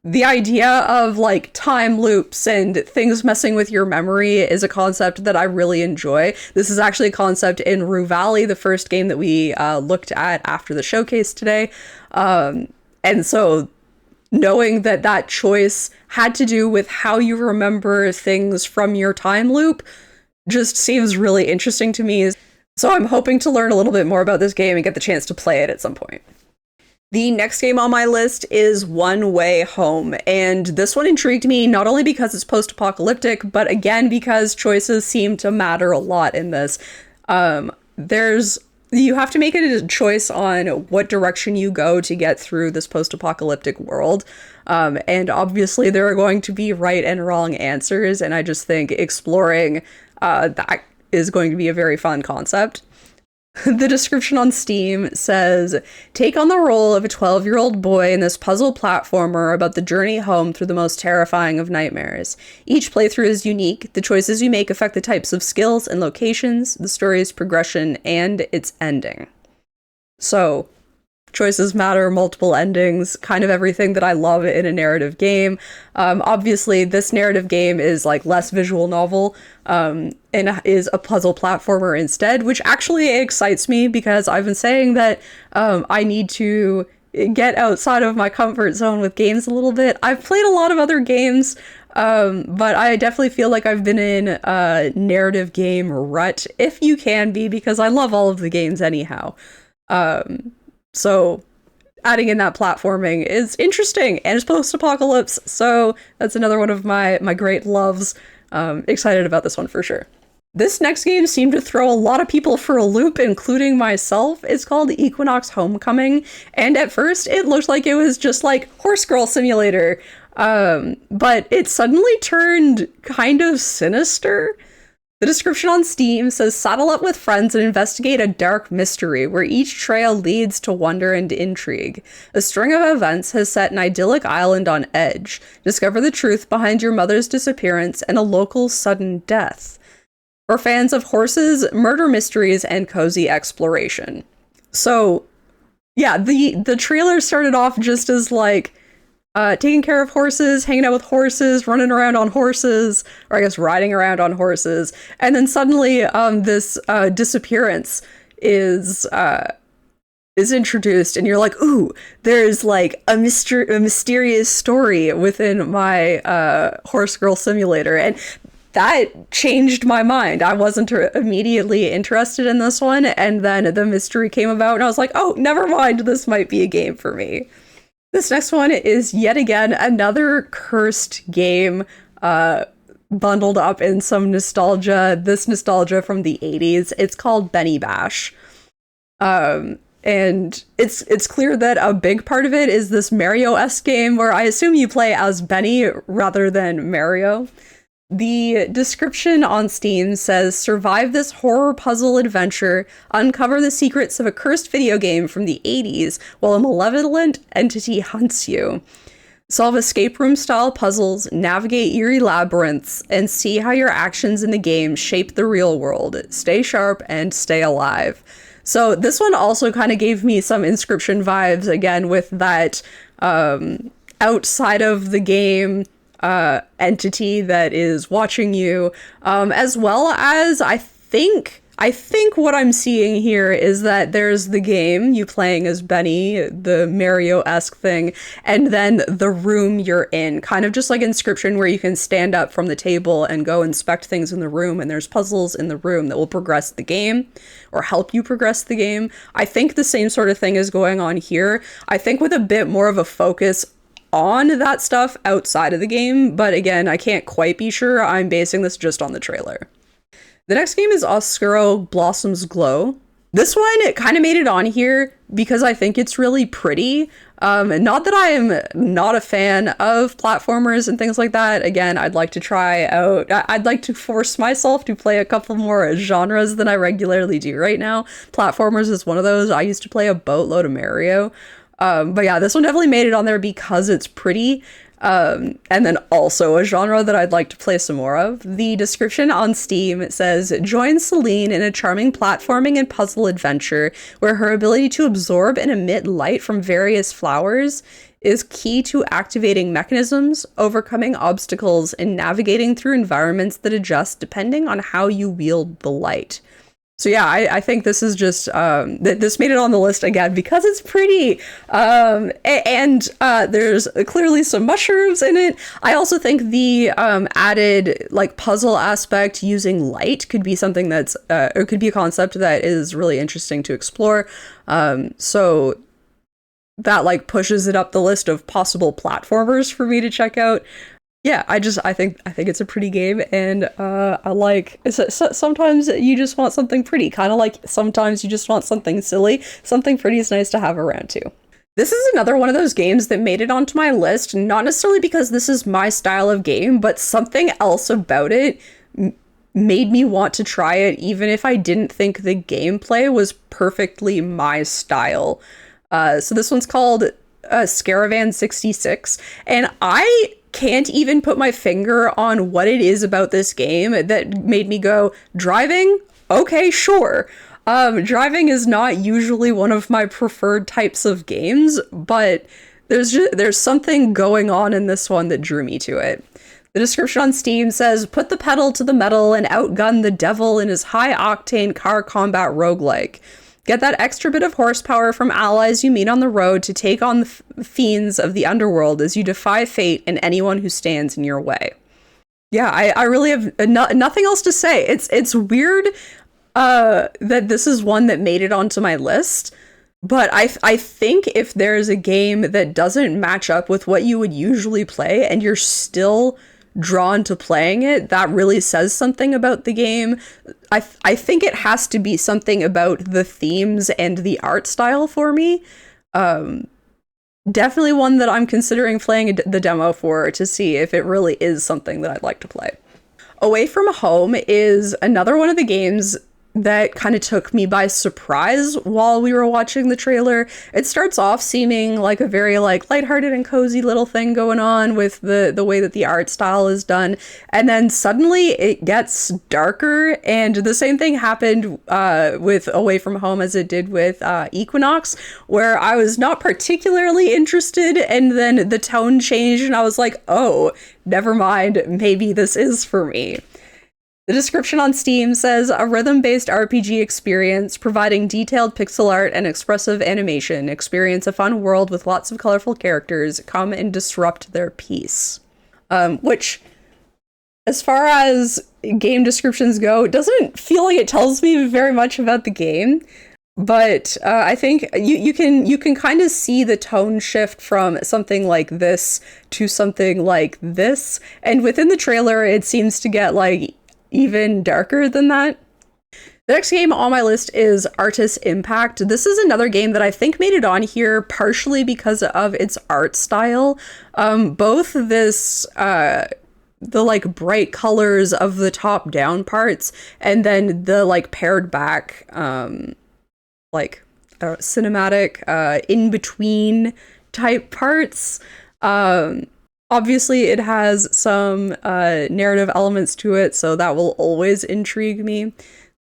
the idea of like time loops and things messing with your memory is a concept that I really enjoy. This is actually a concept in Rue Valley, the first game that we looked at after the showcase today. And so knowing that that choice had to do with how you remember things from your time loop just seems really interesting to me. So I'm hoping to learn a little bit more about this game and get the chance to play it at some point. The next game on my list is One Way Home, and this one intrigued me not only because it's post-apocalyptic, but again because choices seem to matter a lot in this. You have to make a choice on what direction you go to get through this post-apocalyptic world, and obviously there are going to be right and wrong answers, and I just think exploring that is going to be a very fun concept. The description on Steam says, take on the role of a 12-year-old boy in this puzzle platformer about the journey home through the most terrifying of nightmares. Each playthrough is unique. The choices you make affect the types of skills and locations, the story's progression, and its ending. So, choices matter, multiple endings, kind of everything that I love in a narrative game. Obviously, this narrative game is like less visual novel, and is a puzzle platformer instead, which actually excites me because I've been saying that I need to get outside of my comfort zone with games a little bit. I've played a lot of other games, but I definitely feel like I've been in a narrative game rut, if you can be, because I love all of the games anyhow. So adding in that platforming is interesting, and it's post-apocalypse, so that's another one of my great loves. Excited about this one for sure. This next game seemed to throw a lot of people for a loop, including myself. It's called Equinox Homecoming, and at first it looked like it was just like Horse Girl Simulator, but it suddenly turned kind of sinister. The description on Steam says, saddle up with friends and investigate a dark mystery where each trail leads to wonder and intrigue. A string of events has set an idyllic island on edge. Discover the truth behind your mother's disappearance and a local sudden death. For fans of horses, murder mysteries, and cozy exploration. So, yeah, the trailer started off just as like, taking care of horses, hanging out with horses, running around on horses, or I guess riding around on horses. And then suddenly this disappearance is introduced, and you're like, ooh, there's like a mysterious story within my horse girl simulator. And that changed my mind. I wasn't immediately interested in this one. And then the mystery came about and I was like, oh, never mind. This might be a game for me. This next one is yet again another cursed game bundled up in some nostalgia. This nostalgia from the 80s. It's called Benny Bash. And it's clear that a big part of it is this Mario-esque game where I assume you play as Benny rather than Mario. The description on Steam says, survive this horror puzzle adventure, uncover the secrets of a cursed video game from the 80s while a malevolent entity hunts you. Solve escape room style puzzles, navigate eerie labyrinths, and see how your actions in the game shape the real world. Stay sharp and stay alive. So this one also kind of gave me some Inscription vibes, again, with that outside of the game entity that is watching you, as well as I think what I'm seeing here is that there's the game, you playing as Benny, the Mario-esque thing, and then the room you're in, kind of just like Inscription, where you can stand up from the table and go inspect things in the room, and there's puzzles in the room that will progress the game or help you progress the game. I think the same sort of thing is going on here. I think with a bit more of a focus on that stuff outside of the game, but again, I can't quite be sure. I'm basing this just on the trailer. The next game is Oscuro Blossom's Glow. This one, it kind of made it on here because I think it's really pretty. Not that I am not a fan of platformers and things like that. Again, I'd like to try out, I'd like to force myself to play a couple more genres than I regularly do right now. Platformers is one of those. I used to play a boatload of Mario. But yeah, this one definitely made it on there because it's pretty. And then also a genre that I'd like to play some more of. The description on Steam says, join Celine in a charming platforming and puzzle adventure where her ability to absorb and emit light from various flowers is key to activating mechanisms, overcoming obstacles, and navigating through environments that adjust depending on how you wield the light. So yeah, I think this is just, this made it on the list again because it's pretty, and there's clearly some mushrooms in it. I also think the added like puzzle aspect using light could be something that's, or could be a concept that is really interesting to explore. So that like pushes it up the list of possible platformers for me to check out. Yeah, I think it's a pretty game, and I like, sometimes you just want something pretty, kind of like sometimes you just want something silly. Something pretty is nice to have around too. This is another one of those games that made it onto my list, not necessarily because this is my style of game, but something else about it made me want to try it, even if I didn't think the gameplay was perfectly my style. So this one's called Scaravan 66, and I can't even put my finger on what it is about this game that made me go, driving? Okay, sure. Driving is not usually one of my preferred types of games, but there's something going on in this one that drew me to it. The description on Steam says, put the pedal to the metal and outgun the devil in his high-octane car combat roguelike. Get that extra bit of horsepower from allies you meet on the road to take on the fiends of the underworld as you defy fate and anyone who stands in your way. Yeah, I really have nothing else to say. It's weird that this is one that made it onto my list, but I think if there's a game that doesn't match up with what you would usually play and you're still drawn to playing it, that really says something about the game. I think it has to be something about the themes and the art style for me. Definitely one that I'm considering playing the demo for to see if it really is something that I'd like to play. Away From Home is another one of the games that kind of took me by surprise while we were watching the trailer. It starts off seeming like a very like lighthearted and cozy little thing going on with the way that the art style is done, and then suddenly it gets darker, and the same thing happened with Away From Home as it did with Equinox, where I was not particularly interested, and then the tone changed and I was like, oh, never mind, maybe this is for me. The description on Steam says, a rhythm-based RPG experience providing detailed pixel art and expressive animation. Experience a fun world with lots of colorful characters. Come and disrupt their peace. Which, as far as game descriptions go, it doesn't feel like it tells me very much about the game. But I think you can kind of see the tone shift from something like this to something like this. And within the trailer, it seems to get like even darker than that. The next game on my list is Artis Impact. This is another game that I think made it on here partially because of its art style. Both this, the like bright colors of the top down parts and then the like pared back, cinematic, in between type parts. Obviously, it has some narrative elements to it, so that will always intrigue me.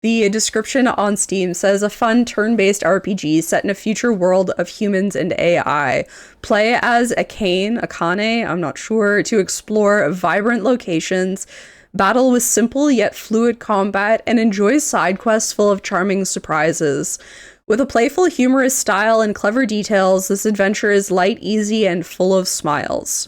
The description on Steam says, a fun turn-based RPG set in a future world of humans and AI. Play as Akane, I'm not sure, to explore vibrant locations, battle with simple yet fluid combat, and enjoy side quests full of charming surprises. With a playful, humorous style and clever details, this adventure is light, easy, and full of smiles.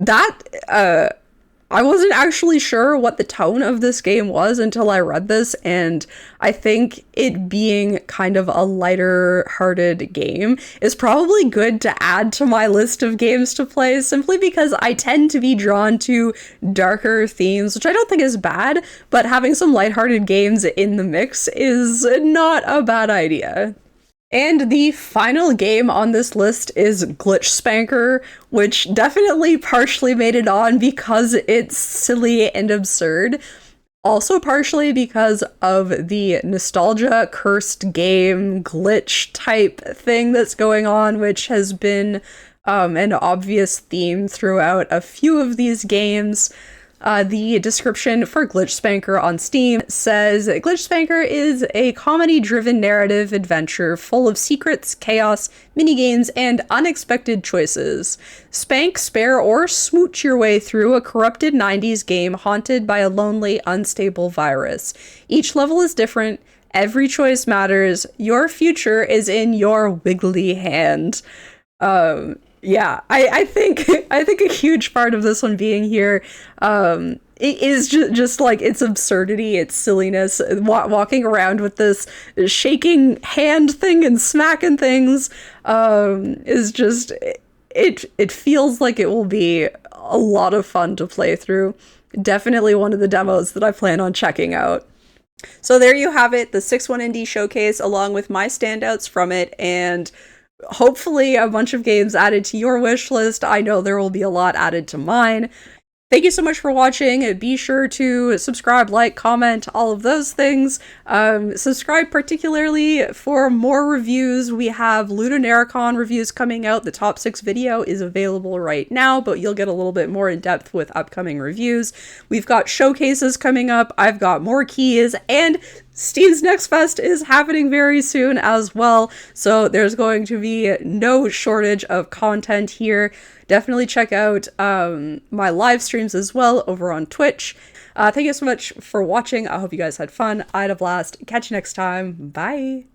That, I wasn't actually sure what the tone of this game was until I read this, and I think it being kind of a lighter-hearted game is probably good to add to my list of games to play, simply because I tend to be drawn to darker themes, which I don't think is bad, but having some lighthearted games in the mix is not a bad idea. And the final game on this list is Glitchspankr, which definitely partially made it on because it's silly and absurd. Also partially because of the nostalgia cursed game glitch type thing that's going on, which has been an obvious theme throughout a few of these games. The description for Glitchspankr on Steam says, Glitchspankr is a comedy-driven narrative adventure full of secrets, chaos, minigames, and unexpected choices. Spank, spare, or smooch your way through a corrupted 90s game haunted by a lonely, unstable virus. Each level is different. Every choice matters. Your future is in your wiggly hand. Yeah, I think a huge part of this one being here it is just like its absurdity, its silliness, walking around with this shaking hand thing and smacking things is just, it feels like it will be a lot of fun to play through. Definitely one of the demos that I plan on checking out. So there you have it, the 6-1 Indie Showcase along with my standouts from it, and hopefully a bunch of games added to your wish list. I know there will be a lot added to mine. Thank you so much for watching. Be sure to subscribe, like, comment, all of those things. Subscribe particularly for more reviews. We have Ludonarracon reviews coming out. The top 6 video is available right now, but you'll get a little bit more in depth with upcoming reviews. We've got showcases coming up. I've got more keys, and Steam's Next Fest is happening very soon as well, so there's going to be no shortage of content here. Definitely check out my live streams as well over on Twitch. Thank you so much for watching. I hope you guys had fun. I had a blast. Catch you next time. Bye.